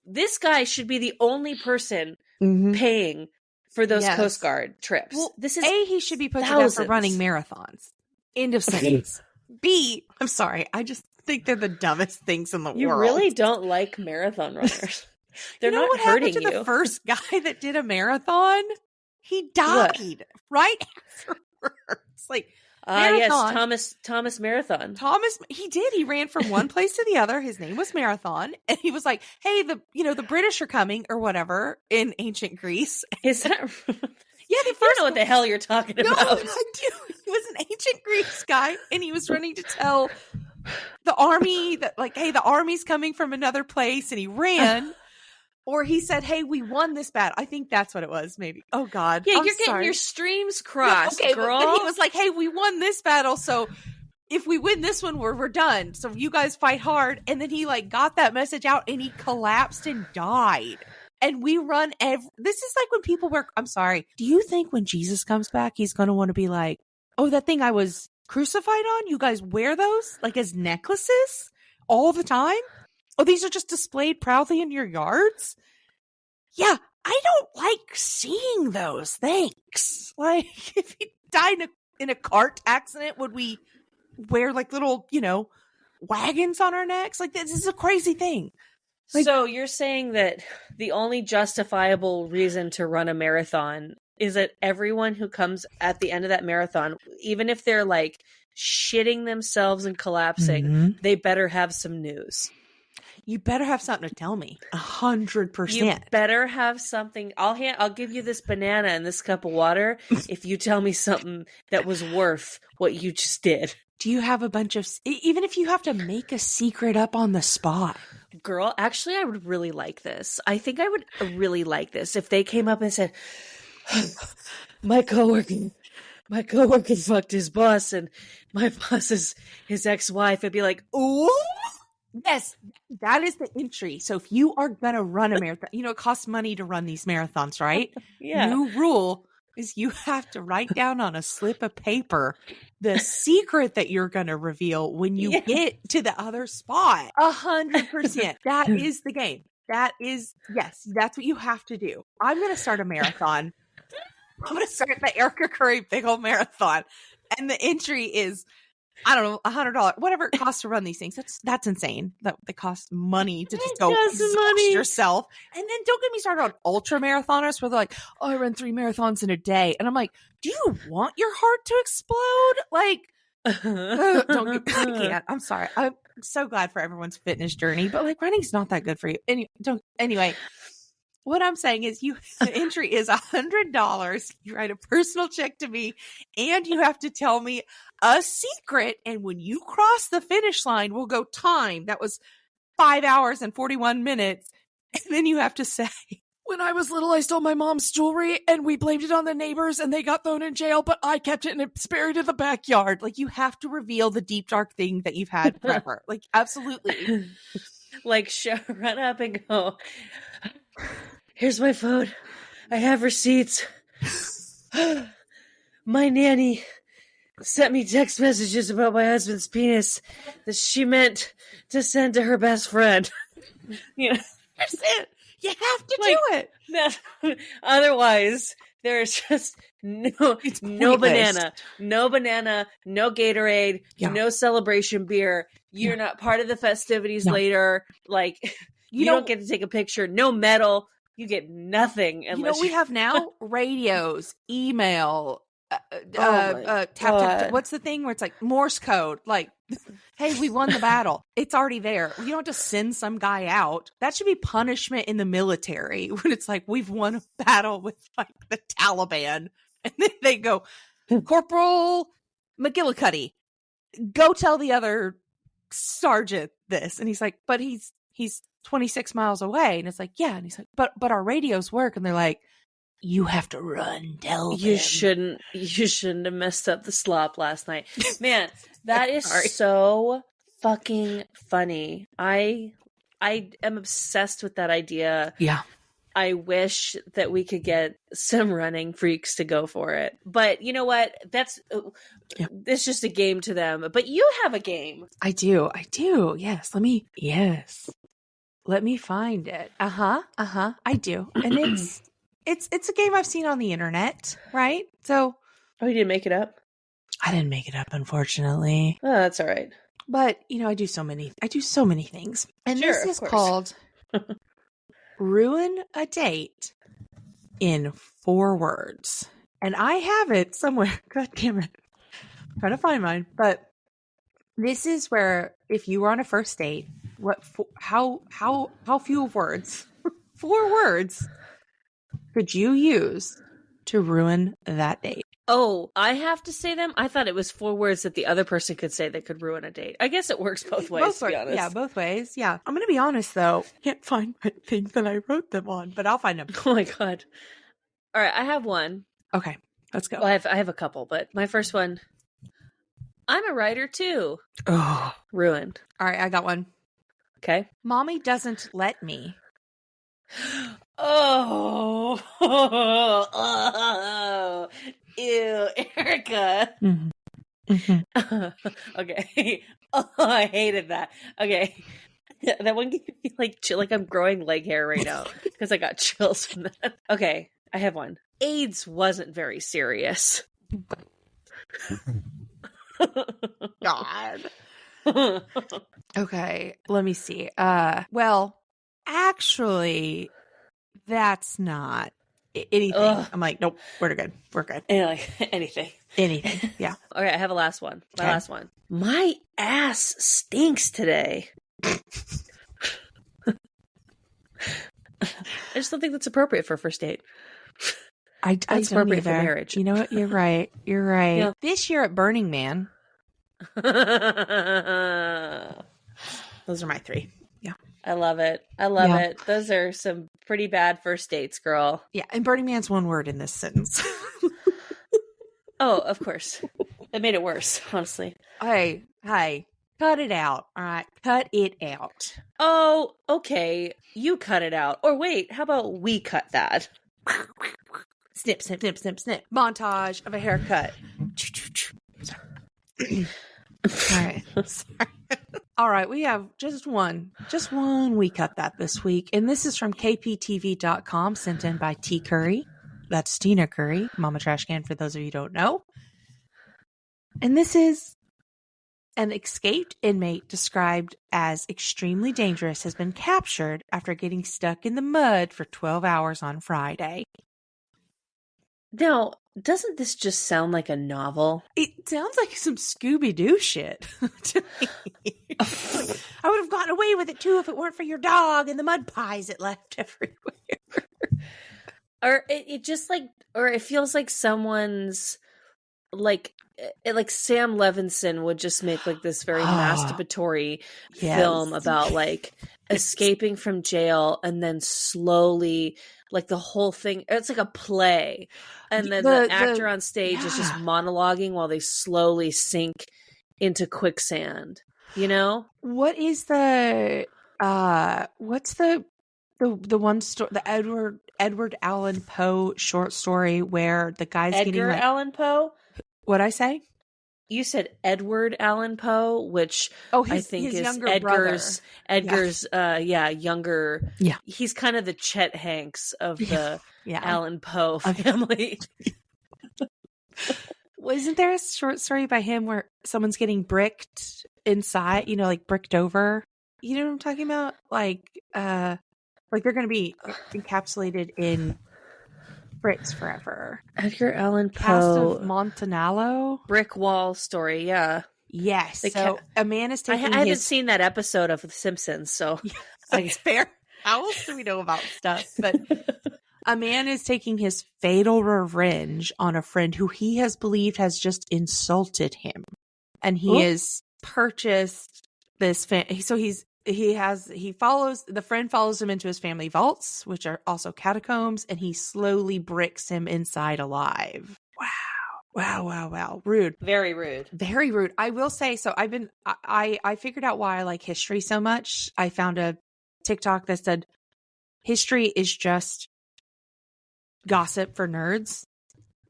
This guy should be the only person paying for those Coast Guard trips. Well, this is he should be put to death for running marathons. End of sentence. B, I'm sorry. I just think they're the dumbest things in the world. You really don't like marathon runners. They're not what hurting happened to you. the first guy that did a marathon? He died right afterwards. Like, yes, Thomas Marathon. He did. He ran from one place to the other. His name was Marathon, and he was like, "Hey, the British are coming or whatever in ancient Greece." Is that? Yeah, I don't know what the hell you're talking about. No, I do. He was an ancient Greece guy, and he was running to tell the army that, like, hey, the army's coming from another place, and he ran. Or he said, hey, we won this battle. I think that's what it was, maybe. Oh, God. Yeah, you're getting your streams crossed, girl. But he was like, hey, we won this battle, so if we win this one, we're done. So you guys fight hard. And then he, like, got that message out, and he collapsed and died. And we run this is like when people wear, I'm sorry, do you think when Jesus comes back, he's going to want to be like, oh, that thing I was crucified on? You guys wear those, like, as necklaces all the time? Oh, these are just displayed proudly in your yards? Yeah, I don't like seeing those things. Like, if he died in a cart accident, would we wear, like, little, wagons on our necks? Like, this is a crazy thing. Like, so you're saying that the only justifiable reason to run a marathon is that everyone who comes at the end of that marathon, even if they're, like, shitting themselves and collapsing, they better have some news. You better have something to tell me. 100%. You better have something. I'll give you this banana and this cup of water if you tell me something that was worth what you just did. Do you have a bunch of, even if you have to make a secret up on the spot? Girl, actually, I would really like this. I think I would really like this if they came up and said, my coworker fucked his boss and my boss is his ex-wife. I'd be like, ooh. Yes, that is the entry. So if you are going to run a marathon, it costs money to run these marathons, right? Yeah. New rule is you have to write down on a slip of paper the secret that you're going to reveal when you get to the other spot. 100%. That is the game. That is, yes, that's what you have to do. I'm going to start a marathon. I'm going to start the Erica Curry Big Ol' Marathon. And the entry is, I don't know, $100, whatever it costs to run these things. That's insane. That they cost money to just go exhaust yourself. And then don't get me started on ultra marathoners where they're like, oh, I run 3 marathons in a day. And I'm like, do you want your heart to explode? Like, I can't. I'm sorry. I'm so glad for everyone's fitness journey, but like running's not that good for you. Anyway. What I'm saying is the entry is $100. You write a personal check to me and you have to tell me a secret. And when you cross the finish line, we'll go time. That was 5 hours and 41 minutes. And then you have to say, when I was little, I stole my mom's jewelry and we blamed it on the neighbors and they got thrown in jail, but I kept it and it's buried in the backyard. Like you have to reveal the deep, dark thing that you've had forever. Like absolutely. Like run up and go, here's my phone. I have receipts. My nanny sent me text messages about my husband's penis that she meant to send to her best friend. That's it. You have to do it. Otherwise, there's just no banana, no Gatorade, no celebration beer. You're not part of the festivities later. Like, you don't get to take a picture. No medal. You get nothing. Unless we have now? Radios, email, tap. What's the thing where it's like Morse code? Like, hey, we won the battle. It's already there. You don't have to send some guy out. That should be punishment in the military when it's like, we've won a battle with like the Taliban. And then they go, Corporal McGillicuddy. go tell the other sergeant this. And he's like, but he's 26 miles away. And it's like, yeah. And he's like, but our radios work. And they're like, you have to run, tell them. You shouldn't have messed up the slop last night. Man, that is so fucking funny. I am obsessed with that idea. Yeah. I wish that we could get some running freaks to go for it. But you know what? It's just a game to them. But you have a game. I do. Yes. Let me find it. I do. And it's a game I've seen on the internet, right? So you didn't make it up? I didn't make it up, unfortunately. Oh, that's all right. But, I do so many things. And sure, this is called Ruin a Date in 4 words. And I have it somewhere. God damn it. I'm trying to find mine. But this is where, if you were on a first date, how few words, 4 words, could you use to ruin that date? Oh, I have to say them? I thought it was 4 words that the other person could say that could ruin a date. I guess it works both ways, to be honest. Yeah, both ways. Yeah. I'm going to be honest, though. I can't find my thing that I wrote them on, but I'll find them. Oh, my God. All right, I have one. Okay, let's go. Well, I have a couple, but my first one, I'm a writer, too. Oh. Ruined. All right, I got one. Okay. Mommy doesn't let me. Oh. Ew, Erica. Okay. Oh, I hated that. Okay. That one gave me like I'm growing leg hair right now because I got chills from that. Okay, I have one. AIDS wasn't very serious. God. Okay, let me see. Well, actually, that's not anything. Ugh. I'm like, nope, we're good. Anything. Yeah. Okay, I have a last one. Last one. My ass stinks today. I just don't think that's appropriate for a first date. That's appropriate for marriage. You know what? You're right. Yeah. This year at Burning Man. Those are my 3. Yeah. I love it. It. Those are some pretty bad first dates, girl. Yeah. And Burning Man's 1 word in this sentence. Oh, of course. That made it worse, honestly. Hey. Cut it out. All right. Cut it out. Oh, okay. You cut it out. Or wait, how about we cut that? Snip, snip, snip, snip, snip. Montage of a haircut. All right. Sorry. All right. We have just one. We cut that this week. And this is from kptv.com, sent in by T. Curry. That's Tina Curry, Mama Trash Can, for those of you who don't know. And this is: an escaped inmate described as extremely dangerous has been captured after getting stuck in the mud for 12 hours on Friday. Now, doesn't this just sound like a novel? It sounds like some Scooby-Doo shit to me. I would have gotten away with it too if it weren't for your dog and the mud pies it left everywhere. Or it feels like someone's like Sam Levinson would just make like this very masturbatory film about like escaping from jail and then slowly, like the whole thing, it's like a play, and then the actor on stage is just monologuing while they slowly sink into quicksand. You know, what is what's the one story, the Edward Allan Poe short story where the guy's Edgar Allan Poe? What'd I say? You said Edward Allan Poe, which I think is Edgar's younger. Yeah. He's kind of the Chet Hanks of the Allan Poe family. Isn't there a short story by him where someone's getting bricked inside, like bricked over? You know what I'm talking about? Like they're going to be encapsulated in bricks forever. Edgar Allan Poe. Cast of Montanello. Brick wall story, yeah. Yes. So a man is taking I haven't seen that episode of The Simpsons, so that's fair. How else do we know about stuff? But a man is taking his fatal revenge on a friend who he has believed has just insulted him. and he has purchased this. The friend follows him into his family vaults, which are also catacombs, and he slowly bricks him inside alive. Wow. Rude. Very rude. Very rude. I will say, so I figured out why I like history so much. I found a TikTok that said history is just gossip for nerds.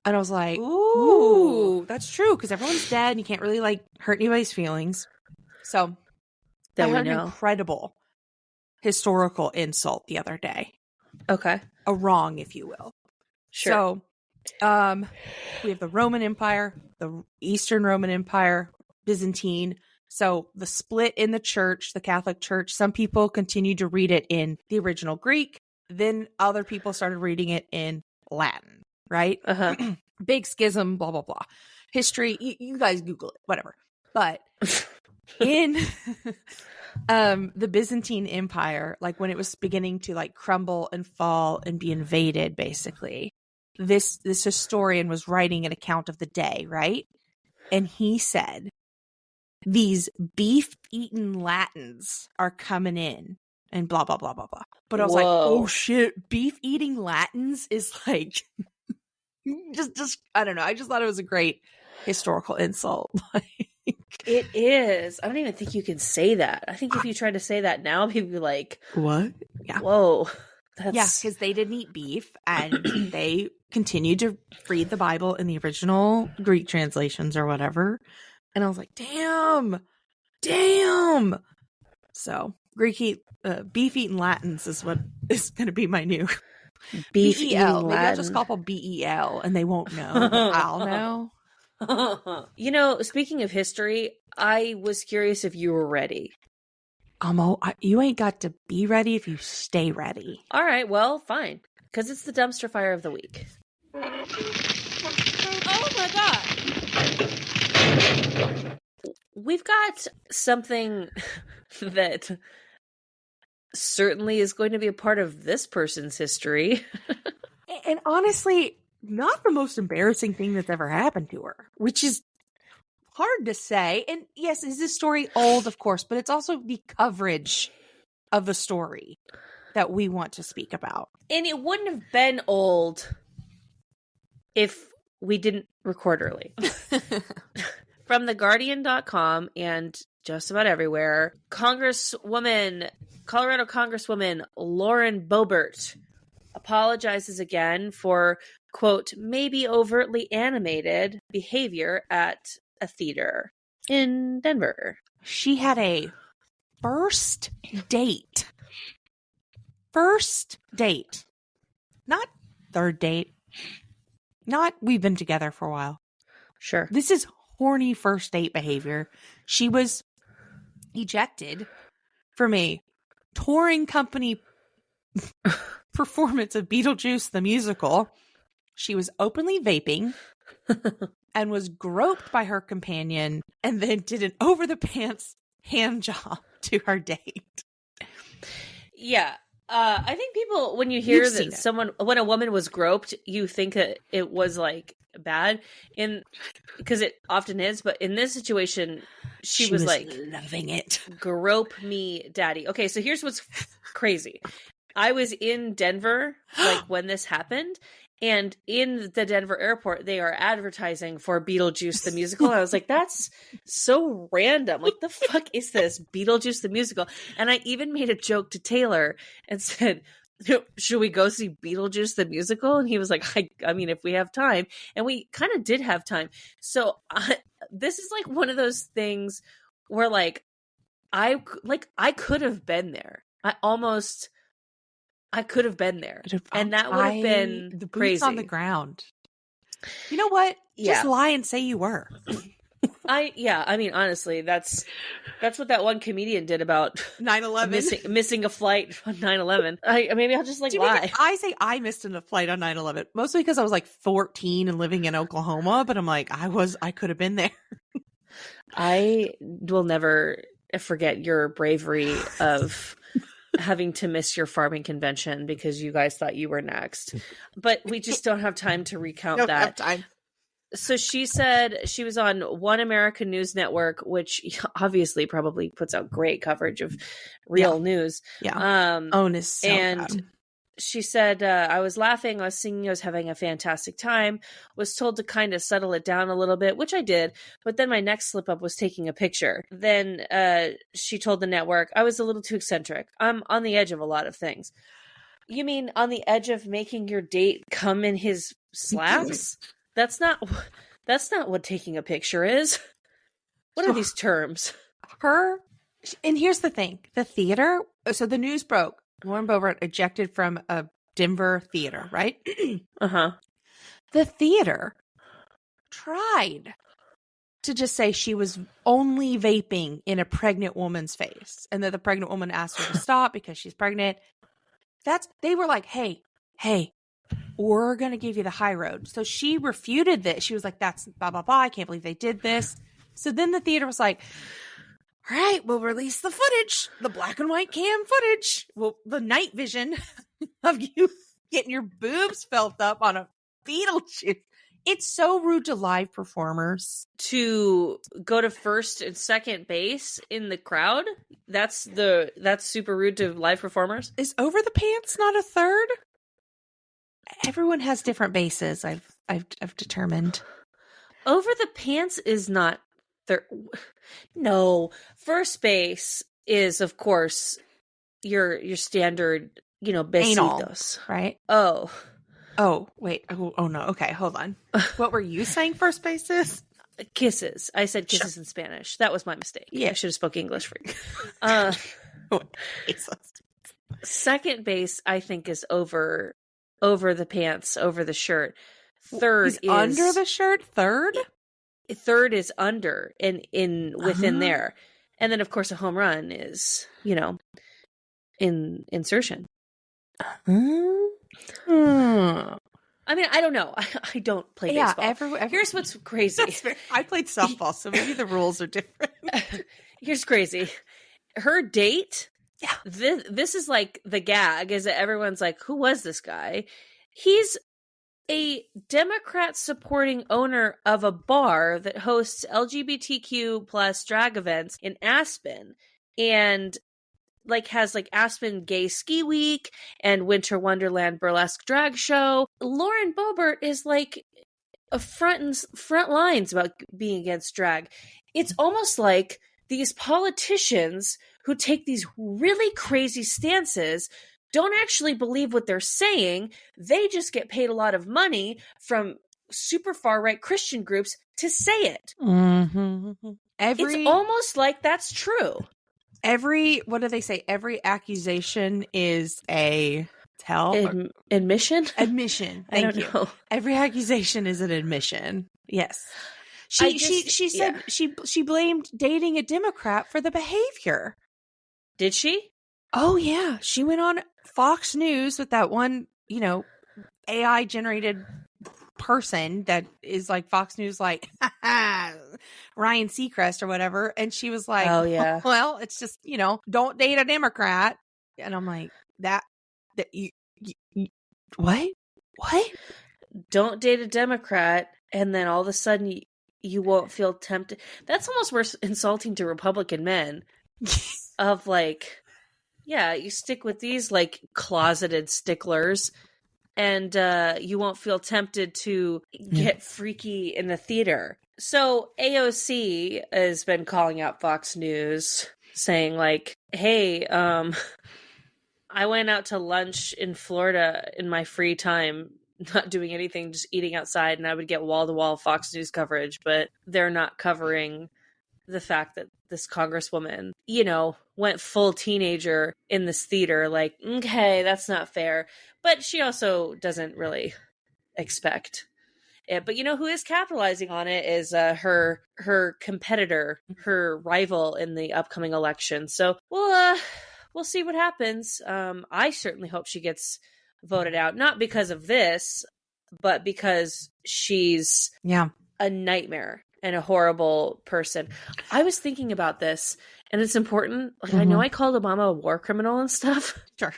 And I was like, ooh, that's true, because everyone's dead and you can't really like hurt anybody's feelings. So I heard an incredible historical insult the other day. Okay. A wrong, if you will. Sure. So we have the Roman Empire, the Eastern Roman Empire, Byzantine. So the split in the church, the Catholic Church, some people continued to read it in the original Greek. Then other people started reading it in Latin, right? Big schism, blah, blah, blah. History, you guys Google it, whatever. But in the Byzantine Empire, like when it was beginning to like crumble and fall and be invaded, basically, this historian was writing an account of the day, right? And he said, these beef-eaten Latins are coming in and blah, blah, blah, blah, blah. But I was like, oh shit, beef-eating Latins is like, just I don't know. I just thought it was a great historical insult. It is. I don't even think you can say that. I think if you tried to say that now, people would be like, what? Yeah. Whoa. Yeah, because they didn't eat beef and they continued to read the Bible in the original Greek translations or whatever. And I was like, damn. So beef eating Latins is what is going to be my new beef eating Latin. Maybe I'll just call them BEL and they won't know. I'll know. You know, speaking of history, I was curious if you were ready. You ain't got to be ready if you stay ready. All right, well, fine. Because it's the dumpster fire of the week. Oh my God. We've got something that certainly is going to be a part of this person's history. And honestly, not the most embarrassing thing that's ever happened to her, which is hard to say. And yes, is this story old? Of course, but it's also the coverage of the story that we want to speak about. And it wouldn't have been old if we didn't record early. From theguardian.com and just about everywhere, Colorado Congresswoman Lauren Boebert apologizes again for, quote, maybe overtly animated behavior at a theater in Denver. She had a first date. First date. Not third date. Not we've been together for a while. Sure. This is horny first date behavior. She was ejected from a touring company performance of Beetlejuice the musical. She was openly vaping and was groped by her companion and then did an over the pants hand job to her date. Yeah. I think people, when you hear that when a woman was groped, you think that it was like bad, because it often is. But in this situation, she was like loving it. Grope me, daddy. Okay, so here's what's crazy. I was in Denver like when this happened, and in the Denver airport, they are advertising for Beetlejuice the musical. I was like, that's so random. Like, the fuck is this? Beetlejuice the musical. And I even made a joke to Taylor and said, should we go see Beetlejuice the musical? And he was like, I mean, if we have time. And we kind of did have time. So this is like one of those things where like I could have been there. I could have been there, and that would have been the boots crazy. On the ground. You know what? Just lie and say you were. I mean, honestly, that's what that one comedian did about 9/11, missing a flight on 9/11. Maybe I'll just lie. I say I missed a flight on 9/11, mostly because I was like 14 and living in Oklahoma. But I'm like, I could have been there. I will never forget your bravery of having to miss your farming convention because you guys thought you were next. But we just don't have time to recount that. Have time. So she said she was on One American News Network, which obviously probably puts out great coverage of real news. Yeah. OWN is so and bad. She said, I was laughing, I was singing, I was having a fantastic time, was told to kind of settle it down a little bit, which I did, but then my next slip up was taking a picture. Then she told the network, I was a little too eccentric. I'm on the edge of a lot of things. You mean on the edge of making your date come in his slacks? That's not what taking a picture is. What are these terms? And here's the thing. The theater, so the news broke. Lauren Boebert ejected from a Denver theater, right? Uh-huh. The theater tried to just say she was only vaping in a pregnant woman's face, and that the pregnant woman asked her to stop because she's pregnant. They were like, hey, we're going to give you the high road. So she refuted this. She was like, that's blah, blah, blah. I can't believe they did this. So then the theater was like, all right, we'll release the footage, the black and white cam footage. Well, the night vision of you getting your boobs felt up on a Beetlejuice. It's so rude to live performers. To go to first and second base in the crowd? That's super rude to live performers? Is over the pants not a third? Everyone has different bases, I've determined. Over the pants is not no, first base is of course your standard, besitos, right? Oh Wait. Oh no. Okay, hold on. What were you saying? First base is kisses. I said kisses in Spanish. That was my mistake. Yeah, I should have spoke English for you. Second base, I think, is over the pants, over the shirt. Third is under the shirt. Third is under and within there, and then of course a home run is in insertion. I mean, I don't know. I don't play baseball. Here's what's crazy. I played softball, so maybe the rules are different. Here's crazy. Her date. Yeah. This is like the gag. Is that everyone's like, who was this guy? He's a Democrat supporting owner of a bar that hosts LGBTQ plus drag events in Aspen, and has Aspen Gay Ski Week and Winter Wonderland burlesque drag show. Lauren Boebert is a front lines about being against drag. It's almost like these politicians who take these really crazy stances don't actually believe what they're saying. They just get paid a lot of money from super far-right Christian groups to say it. Mm-hmm. It's almost like that's true. What do they say? Every accusation is a admission? Admission. Thank you. Know. Every accusation is an admission. Yes. She said she blamed dating a Democrat for the behavior. Did she? Oh yeah. She went on Fox News with that one, AI generated person that is like Fox News, like Ryan Seacrest or whatever. And she was like, oh yeah, well, it's just, don't date a Democrat. And I'm like, what? Don't date a Democrat. And then all of a sudden you won't feel tempted. That's almost worse insulting to Republican men of you stick with these closeted sticklers and you won't feel tempted to get freaky in the theater. So AOC has been calling out Fox News saying hey, I went out to lunch in Florida in my free time, not doing anything, just eating outside, and I would get wall-to-wall Fox News coverage, but they're not covering the fact that this congresswoman, went full teenager in this theater. Okay, that's not fair. But she also doesn't really expect it. But who is capitalizing on it is her competitor, her rival in the upcoming election. So we'll see what happens. I certainly hope she gets voted out, not because of this, but because she's a nightmare and a horrible person. I was thinking about this, and it's important. I know I called Obama a war criminal and stuff. Sure.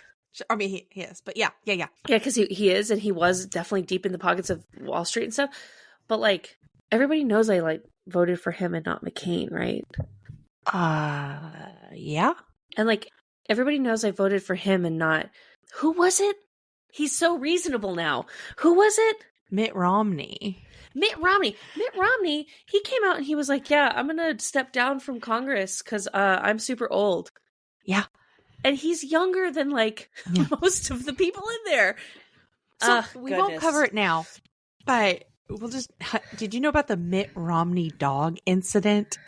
I mean, he is, but yeah. Yeah, because he is, and he was definitely deep in the pockets of Wall Street and stuff. But like everybody knows I like voted for him and not McCain, right? Yeah. And like everybody knows I voted for him and not who was it? He's so reasonable now. Who was it? Mitt Romney. Mitt Romney. Mitt Romney, he came out and he was like, yeah, I'm going to step down from Congress because I'm super old. Yeah. And he's younger than like most of the people in there. So we won't cover it now, but we'll just, did you know about the Mitt Romney dog incident?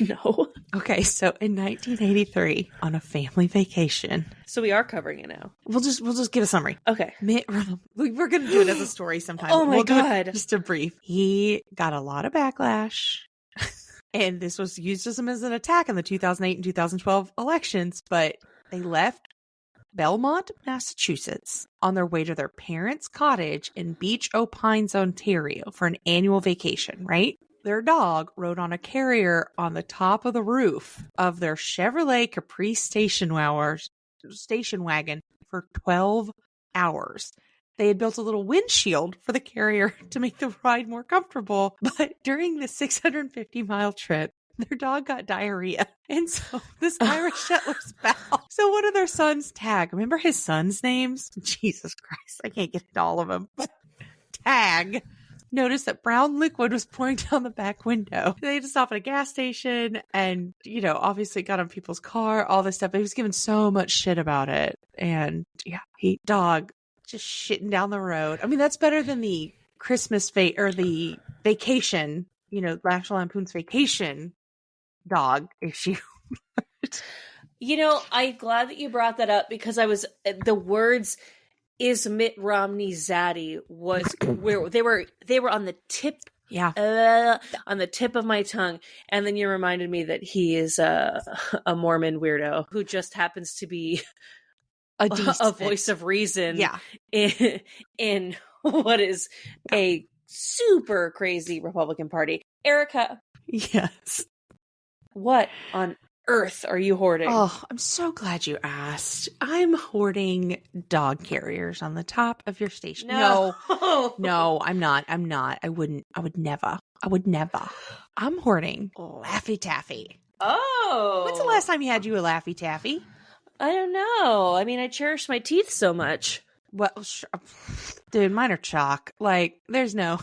No. Okay, so in 1983, on a family vacation. So we are covering it now. We'll just give a summary. Okay. Mitt Romney, we're going to do it as a story sometime. Oh my God. Just a brief. He got a lot of backlash. And this was used as an attack in the 2008 and 2012 elections, but they left Belmont, Massachusetts on their way to their parents' cottage in Beach O'Pines, Ontario for an annual vacation, right? Their dog rode on a carrier on the top of the roof of their Chevrolet Caprice station wagon for 12 hours. They had built a little windshield for the carrier to make the ride more comfortable. But during the 650-mile trip, their dog got diarrhea. And so this Irish Settler's pal. So one of their sons, Tag, remember his son's names? Jesus Christ, I can't get into all of them. Tag noticed that brown liquid was pouring down the back window. They had to stop at a gas station and, obviously got on people's car, all this stuff. But he was given so much shit about it. And dog just shitting down the road. I mean, that's better than the Christmas or the vacation, National Lampoon's Vacation dog issue. I'm glad that you brought that up because the words "is Mitt Romney zaddy" was where they were on the tip. Yeah. On the tip of my tongue. And then you reminded me that he is a Mormon weirdo who just happens to be a voice of reason in what is a super crazy Republican Party. Erica. Yes. What on earth are you hoarding? Oh, I'm so glad you asked. I'm hoarding dog carriers on the top of your station. No, I'm not. I would never. I'm hoarding Laffy Taffy. Oh. When's the last time you had a Laffy Taffy? I don't know. I mean, I cherish my teeth so much. Well, dude, mine are chalk. Like, there's no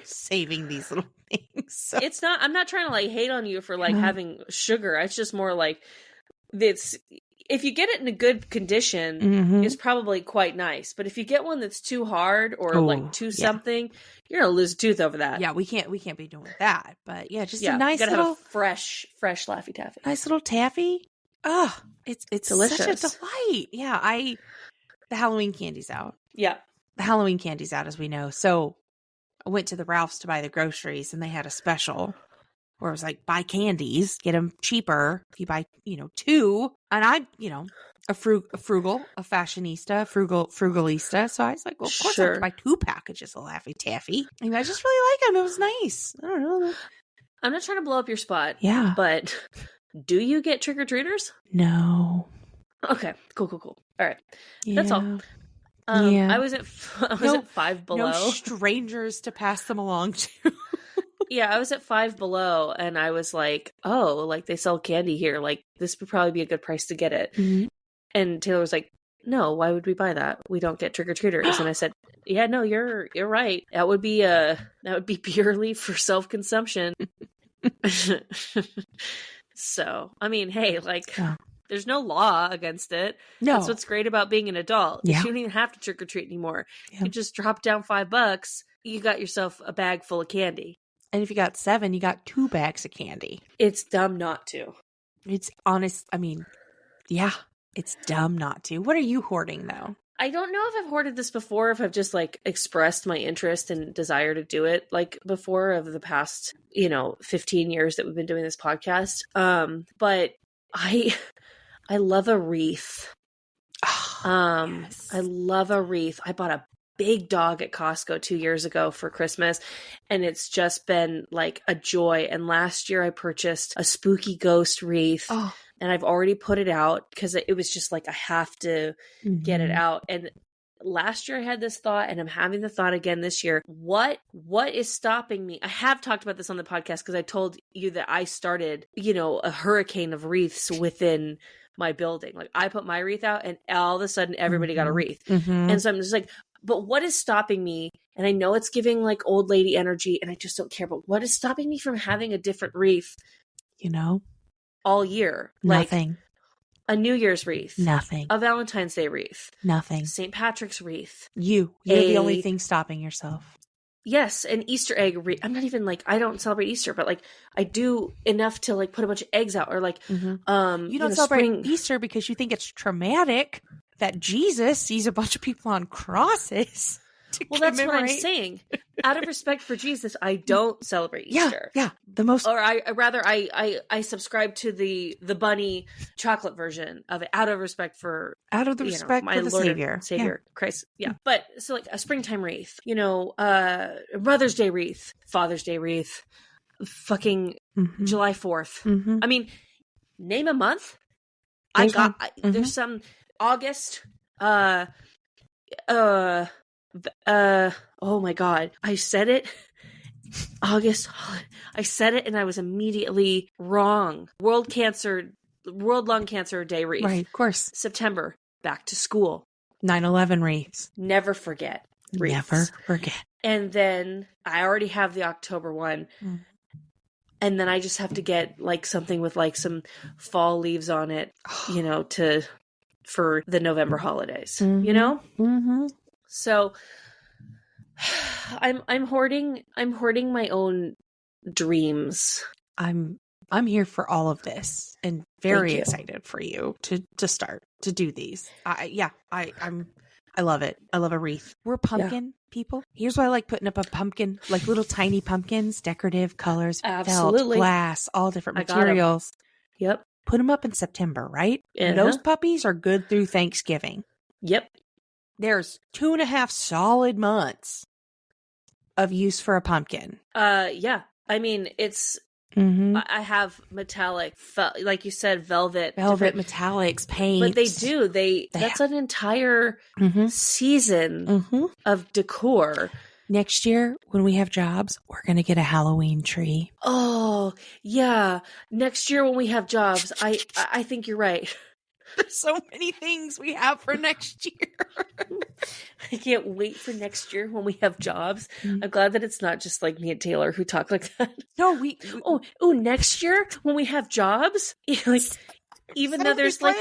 saving these little things. So. It's not. I'm not trying to like hate on you for like having sugar. It's just more like if you get it in a good condition, it's probably quite nice. But if you get one that's too hard or like too something, you're gonna lose a tooth over that. Yeah, we can't be doing that. But just a nice gotta little have a fresh Laffy Taffy. Nice little taffy. Oh, it's delicious. Such a delight. Yeah, the Halloween candy's out. Yeah. The Halloween candy's out, as we know. So I went to the Ralph's to buy the groceries, and they had a special where it was like, buy candies, get them cheaper if you buy, 2. And I'm, a frugal, a fashionista, frugalista. So I was like, well, of course I have to buy 2 packages of Laffy Taffy. And I just really like them. It was nice. I don't know. I'm not trying to blow up your spot. Yeah. But do you get trick-or-treaters? No. Okay. Cool. All right. Yeah. That's all. I was at 5 Below. No strangers to pass them along to. Yeah, I was at 5 Below, and I was like, oh, like they sell candy here. Like this would probably be a good price to get it. Mm-hmm. And Taylor was like, no, why would we buy that? We don't get trick-or-treaters. And I said, yeah, no, you're right. That would be purely for self-consumption. So, I mean, hey, there's no law against it. No. That's what's great about being an adult. Yeah. You don't even have to trick or treat anymore. Yeah. You just drop down $5. You got yourself a bag full of candy. And if you got 7, you got 2 bags of candy. It's dumb not to. It's honest. I mean, yeah, it's dumb not to. What are you hoarding though? I don't know if I've hoarded this before, if I've just like expressed my interest and desire to do it like before of the past, 15 years that we've been doing this podcast. But I love a wreath. Yes. I love a wreath. I bought a big dog at Costco 2 years ago for Christmas, and it's just been like a joy. And last year I purchased a spooky ghost wreath. Oh. And I've already put it out because it was just like I have to get it out. And last year I had this thought, and I'm having the thought again this year. What is stopping me? I have talked about this on the podcast because I told you that I started, a hurricane of wreaths within my building. Like, I put my wreath out and all of a sudden everybody got a wreath. And so I'm just like, but what is stopping me? And I know it's giving like old lady energy and I just don't care, but what is stopping me from having a different wreath? All year? Nothing. Like a New Year's wreath. Nothing. A Valentine's Day wreath. Nothing. St. Patrick's wreath. You're the only thing stopping yourself. Yes, an Easter egg wreath. I'm not even like, I don't celebrate Easter, but like I do enough to like put a bunch of eggs out, or like you don't celebrate spring... Easter because you think it's traumatic that Jesus sees a bunch of people on crosses. Well, that's what I'm saying. Out of respect for Jesus, I don't celebrate Easter. Yeah, the most. Or I subscribe to the bunny chocolate version of it out of respect for my Lord and Savior Christ. Yeah, but so like a springtime wreath, Mother's Day wreath, Father's Day wreath, fucking July 4th. I mean, name a month. There's some August. Oh my God. I said it. August. I said it and I was immediately wrong. World Lung Cancer Day wreath. Right, of course. September. Back to school. 9/11 wreaths. Never forget. Wreaths. Never forget. And then I already have the October one. And then I just have to get like something with like some fall leaves on it, for the November holidays, So I'm hoarding my own dreams. I'm here for all of this and very excited for you to start to do these. I love it. I love a wreath. We're pumpkin people. Here's why I like putting up a pumpkin, like little tiny pumpkins, decorative colors, felt, glass, all different materials. Yep. Put them up in September, right? And those puppies are good through Thanksgiving. Yep. There's 2.5 solid months of use for a pumpkin. Yeah. I mean, it's, I have metallic, like you said, velvet metallics, paint. But that's an entire season of decor. Next year, when we have jobs, we're going to get a Halloween tree. Oh, yeah. Next year when we have jobs, I think you're right. There's so many things we have for next year. I can't wait for next year when we have jobs. I'm glad that it's not just like me and Taylor who talk like that. No, next year when we have jobs, like even though there's like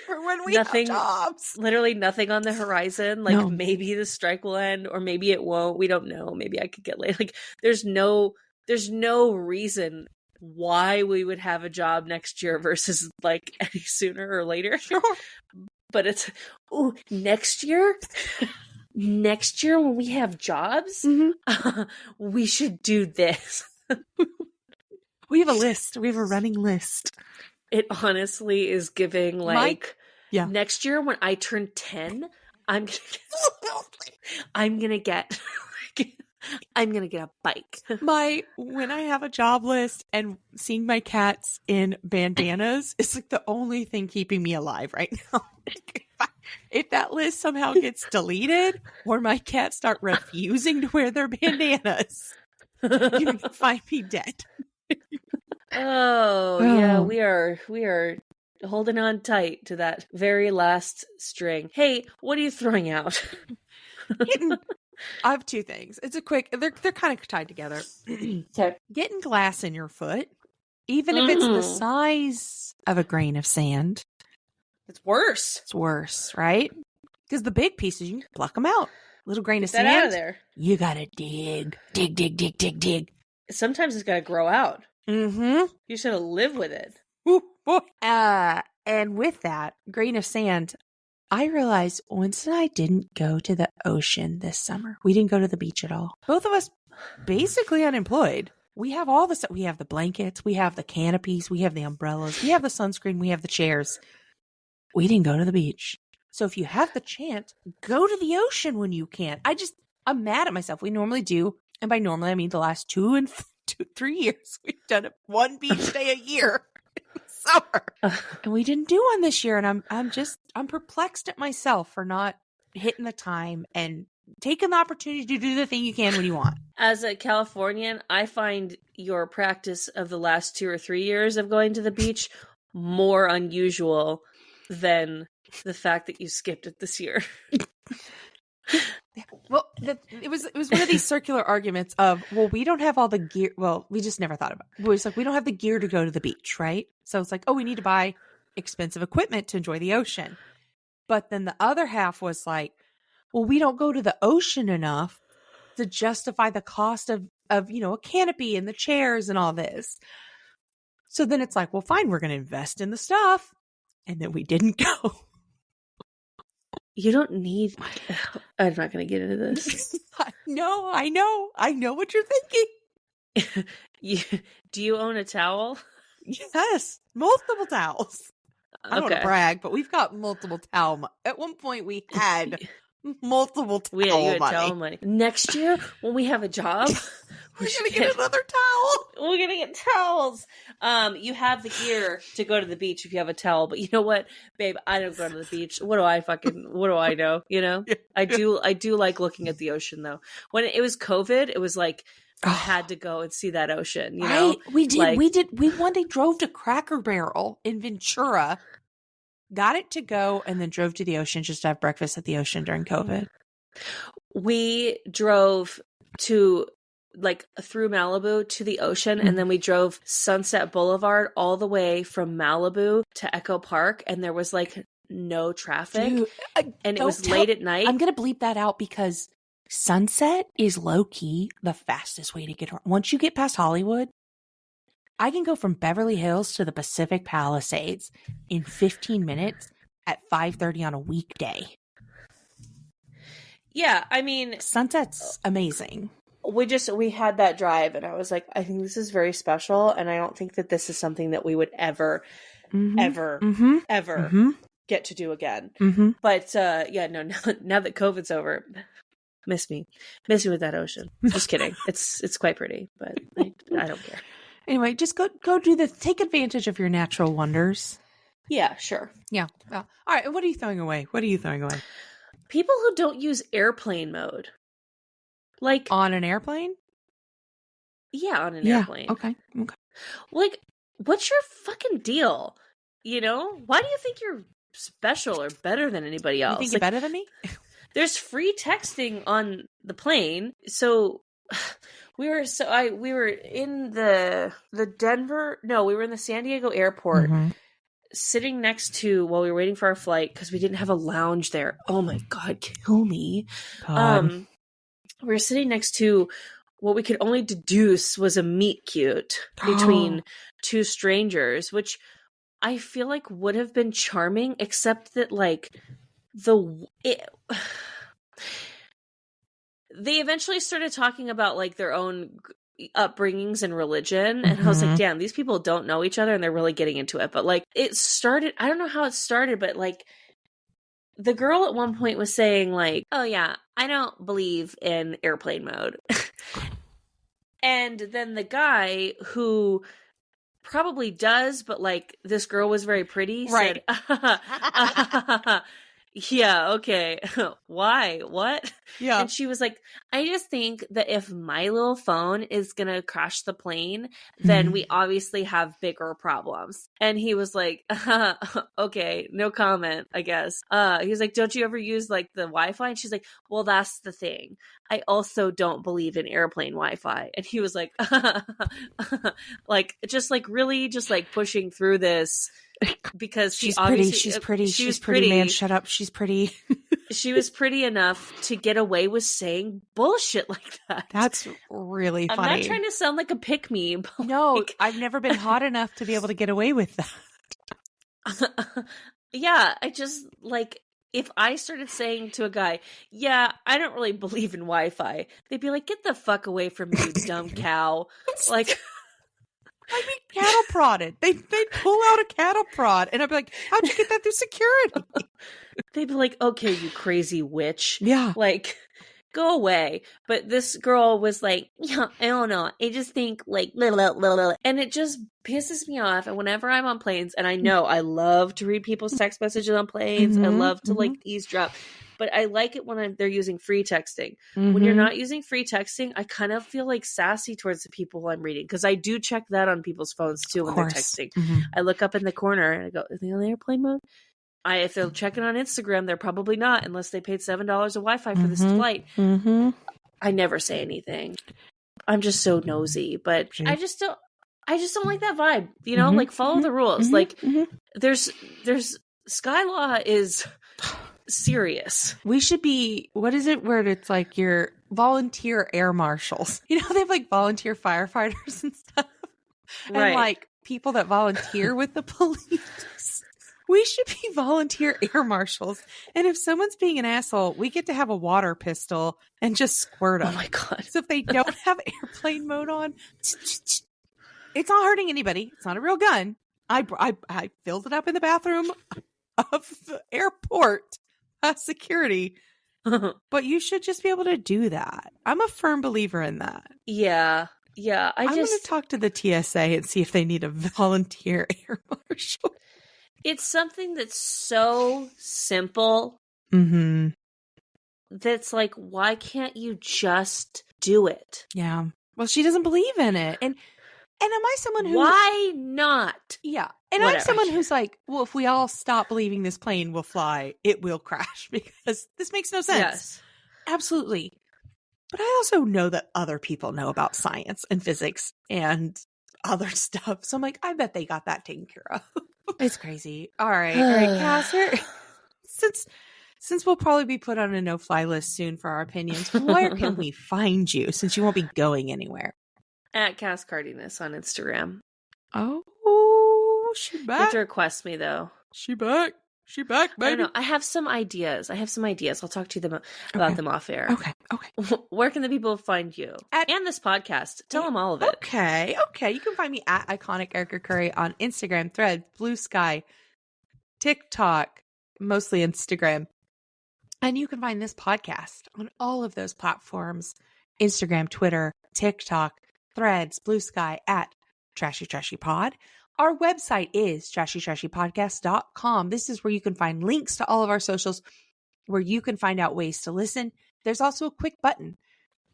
for when we nothing, have jobs, literally nothing on the horizon. Like maybe the strike will end, or maybe it won't. We don't know. Maybe I could get laid. Like there's no reason why we would have a job next year versus like any sooner or later. Sure. But it's next year when we have jobs, we should do this. We have a list. We have a running list. It honestly is giving like next year when I turn 10, I'm gonna get a bike. When I have a job list and seeing my cats in bandanas is like the only thing keeping me alive right now. If that list somehow gets deleted or my cats start refusing to wear their bandanas, you can find me dead. Yeah, we are holding on tight to that very last string. Hey, what are you throwing out? I have two things. It's a quick, they're kind of tied together. Okay. Getting glass in your foot, even if it's the size of a grain of sand. It's worse. It's worse, right? Because the big pieces, you can pluck them out. Little grain of sand. Get that out of there. You gotta dig. Sometimes it's gotta grow out. You should live with it. Ooh, boy. And with that grain of sand, I realized once I didn't go to the ocean this summer. We didn't go to the beach at all. Both of us basically unemployed. We have all the stuff. We have the blankets. We have the canopies. We have the umbrellas. We have the sunscreen. We have the chairs. We didn't go to the beach. So if you have the chance, go to the ocean when you can. I'm mad at myself. We normally do. And by normally, I mean the last 3 years. We've done it one beach day a year. Summer. And we didn't do one this year. And I'm perplexed at myself for not hitting the time and taking the opportunity to do the thing you can when you want. As a Californian, I find your practice of the last 2 or 3 years of going to the beach more unusual than the fact that you skipped it this year. Well, it was one of these circular arguments of, well, we don't have all the gear. Well, we just never thought about it. It was like, we don't have the gear to go to the beach, right? So it's like, oh, we need to buy expensive equipment to enjoy the ocean. But then the other half was like, well, we don't go to the ocean enough to justify the cost of a canopy and the chairs and all this. So then it's like, well, fine, we're going to invest in the stuff. And then we didn't go. You don't need... I'm not going to get into this. No, I know. I know what you're thinking. Do you own a towel? Yes. Multiple towels. I don't want to brag, but we've got multiple towel. At one point, we had multiple towel money. Next year, when we have a job... We're going to get another towel. We're going to get towels. You have the gear to go to the beach if you have a towel. But you know what, babe? I don't go to the beach. What do I know? You know? Yeah. I do like looking at the ocean, though. When it was COVID, it was like, I had to go and see that ocean, you know? We did. We one day drove to Cracker Barrel in Ventura, got it to go, and then drove to the ocean just to have breakfast at the ocean during COVID. We drove to... like through Malibu to the ocean, and then we drove Sunset Boulevard all the way from Malibu to Echo Park, and there was like no traffic. Dude, and it was late at night. I'm gonna bleep that out because Sunset is low-key the fastest way to get around. Once you get past Hollywood, I can go from Beverly Hills to the Pacific Palisades in 15 minutes at 5:30 on a weekday. Yeah, I mean, Sunset's amazing. We had that drive, and I was like, I think this is very special, and I don't think that this is something that we would ever get to do again. But yeah, no, now that COVID's over, miss me with that ocean. Just kidding. It's quite pretty, but I don't care. Anyway, just go take advantage of your natural wonders. Yeah, sure. Yeah. All right. What are you throwing away? People who don't use airplane mode. Like on an airplane? Yeah, on an airplane. Okay. Like, what's your fucking deal? You know? Why do you think you're special or better than anybody else? You think you're better than me? There's free texting on the plane. So we were in the Denver. No, we were in the San Diego airport. Sitting next to, while we were waiting for our flight, because we didn't have a lounge there. Oh my God, kill me. We were sitting next to what we could only deduce was a meet cute between two strangers, which I feel like would have been charming, except that like they eventually started talking about like their own upbringings and religion, and I was like, damn, these people don't know each other and they're really getting into it. But like it started, I don't know how it started, but like the girl at one point was saying like, oh yeah, I don't believe in airplane mode. And then the guy who probably does, but like this girl was very pretty, right? Said, yeah, okay. Why? What? Yeah. And she was like, I just think that if my little phone is going to crash the plane, then we obviously have bigger problems. And he was like, okay, no comment, I guess. He was like, don't you ever use like the Wi-Fi? And she's like, well, that's the thing. I also don't believe in airplane Wi-Fi. And he was like, like, just like really just like pushing through this. Because she's pretty, man, shut up, she's pretty. She was pretty enough to get away with saying bullshit like that. That's really funny. I'm not trying to sound like a pick-me, but no, like, I've never been hot enough to be able to get away with that. Yeah, I just like, if I started saying to a guy, yeah, I don't really believe in Wi-Fi, they'd be like, get the fuck away from me, you dumb cow. Like, I'd be cattle prodded. They'd pull out a cattle prod, and I'd be like, how'd you get that through security? They'd be like, okay, you crazy witch. Yeah. Like, go away. But this girl was like, yeah, I don't know. I just think like, and it just pisses me off. And whenever I'm on planes, and I know I love to read people's text messages on planes. I love to like eavesdrop. but I like it when they're using free texting. Mm-hmm. When you're not using free texting, I kind of feel like sassy towards the people I'm reading, because I do check that on people's phones too when they're texting. Mm-hmm. I look up in the corner and I go, "Are they on airplane mode?" If they're checking on Instagram, they're probably not, unless they paid $7 of Wi-Fi for this flight. Mm-hmm. I never say anything. I'm just so nosy, but I just don't like that vibe. You know, like follow the rules. Like there's Skylaw is serious. We should be, what is it where it's like your volunteer air marshals? You know, they have like volunteer firefighters and stuff. Right. And like people that volunteer with the police. We should be volunteer air marshals. And if someone's being an asshole, we get to have a water pistol and just squirt them. Oh my God. So if they don't have airplane mode on, it's not hurting anybody. It's not a real gun. I filled it up in the bathroom of the airport security. But you should just be able to do that. I'm a firm believer in that. Yeah. I'm going to talk to the TSA and see if they need a volunteer air marshal. It's something that's so simple. Mm-hmm. That's like, why can't you just do it? Yeah. Well, she doesn't believe in it. And am I someone who... Why not? Yeah. And whatever. I'm someone who's like, well, if we all stop believing this plane will fly, it will crash, because this makes no sense. Yes. Absolutely. But I also know that other people know about science and physics and other stuff. So I'm like, I bet they got that taken care of. It's crazy. All right, Cass, since we'll probably be put on a no-fly list soon for our opinions, where can we find you, since you won't be going anywhere? At Cass Cardiness on Instagram. Oh, she back. You have to request me, though. She back, baby. I don't know. I have some ideas. I'll talk to you about them off air. Okay. Where can the people find you? And this podcast. Tell them all of it. Okay. You can find me at Iconic Erica Curry on Instagram, Threads, Blue Sky, TikTok, mostly Instagram. And you can find this podcast on all of those platforms: Instagram, Twitter, TikTok, Threads, Blue Sky, at Trashy Trashy Pod. Our website is trashytrashypodcast.com. This is where you can find links to all of our socials, where you can find out ways to listen. There's also a quick button,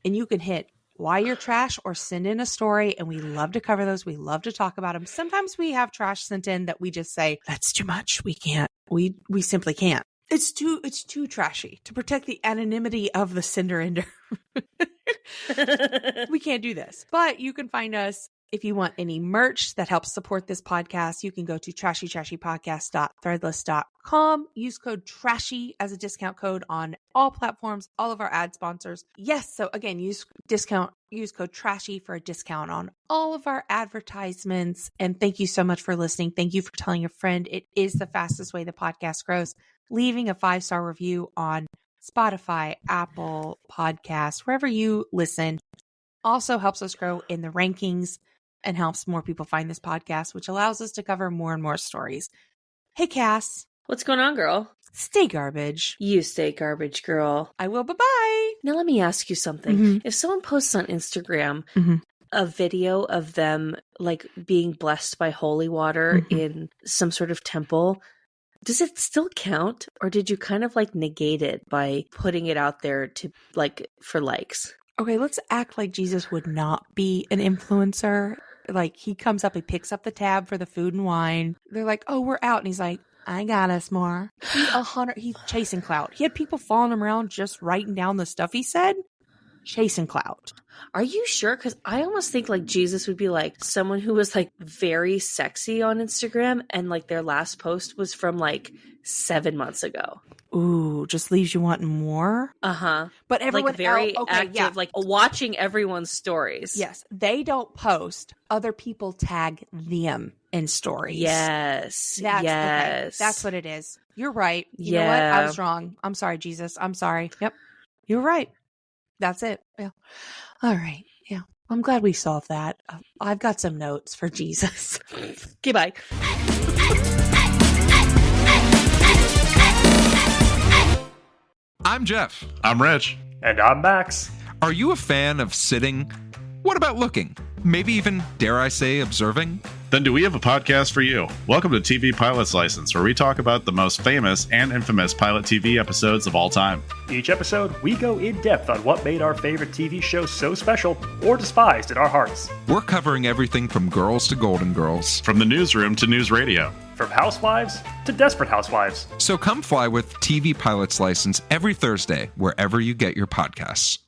and you can hit why you're trash or send in a story, and we love to cover those. We love to talk about them. Sometimes we have trash sent in that we just say, that's too much. We can't. We simply can't. It's too trashy to protect the anonymity of the sender ender. We can't do this. But you can find us. If you want any merch that helps support this podcast, you can go to trashytrashypodcast.threadless.com. Use code TRASHY as a discount code on all platforms, all of our ad sponsors. Yes, so again, use code TRASHY for a discount on all of our advertisements. And thank you so much for listening. Thank you for telling a friend. It is the fastest way the podcast grows. Leaving a 5-star review on Spotify, Apple Podcasts, wherever you listen, also helps us grow in the rankings and helps more people find this podcast, which allows us to cover more and more stories. Hey, Cass. What's going on, girl? Stay garbage. You stay garbage, girl. I will. Bye-bye. Now let me ask you something. If someone posts on Instagram a video of them like being blessed by holy water in some sort of temple, does it still count, or did you kind of like negate it by putting it out there to like for likes? Okay, let's act like Jesus would not be an influencer. Like, he comes up, he picks up the tab for the food and wine. They're like, oh, we're out. And he's like, I got us more. He's chasing clout. He had people following him around just writing down the stuff he said. Chasing clout. Are you sure? Because I almost think like Jesus would be like someone who was like very sexy on Instagram, and like their last post was from like 7 months ago. Ooh, just leaves you wanting more. But everyone like very active, like watching everyone's stories. Yes, they don't post. Other people tag them in stories. Yes, Okay. That's what it is. You're right. You know what? I was wrong. I'm sorry, Jesus. I'm sorry. Yep, you're right. That's it. Yeah. All right. Yeah. I'm glad we solved that. I've got some notes for Jesus. Okay, bye. I'm Jeff. I'm Rich. And I'm Max. Are you a fan of sitting? What about looking? Maybe even, dare I say, observing? Then do we have a podcast for you? Welcome to TV Pilot's License, where we talk about the most famous and infamous pilot TV episodes of all time. Each episode, we go in depth on what made our favorite TV show so special or despised in our hearts. We're covering everything from Girls to Golden Girls, From the newsroom to news radio. From Housewives to Desperate Housewives. So come fly with TV Pilot's License every Thursday, wherever you get your podcasts.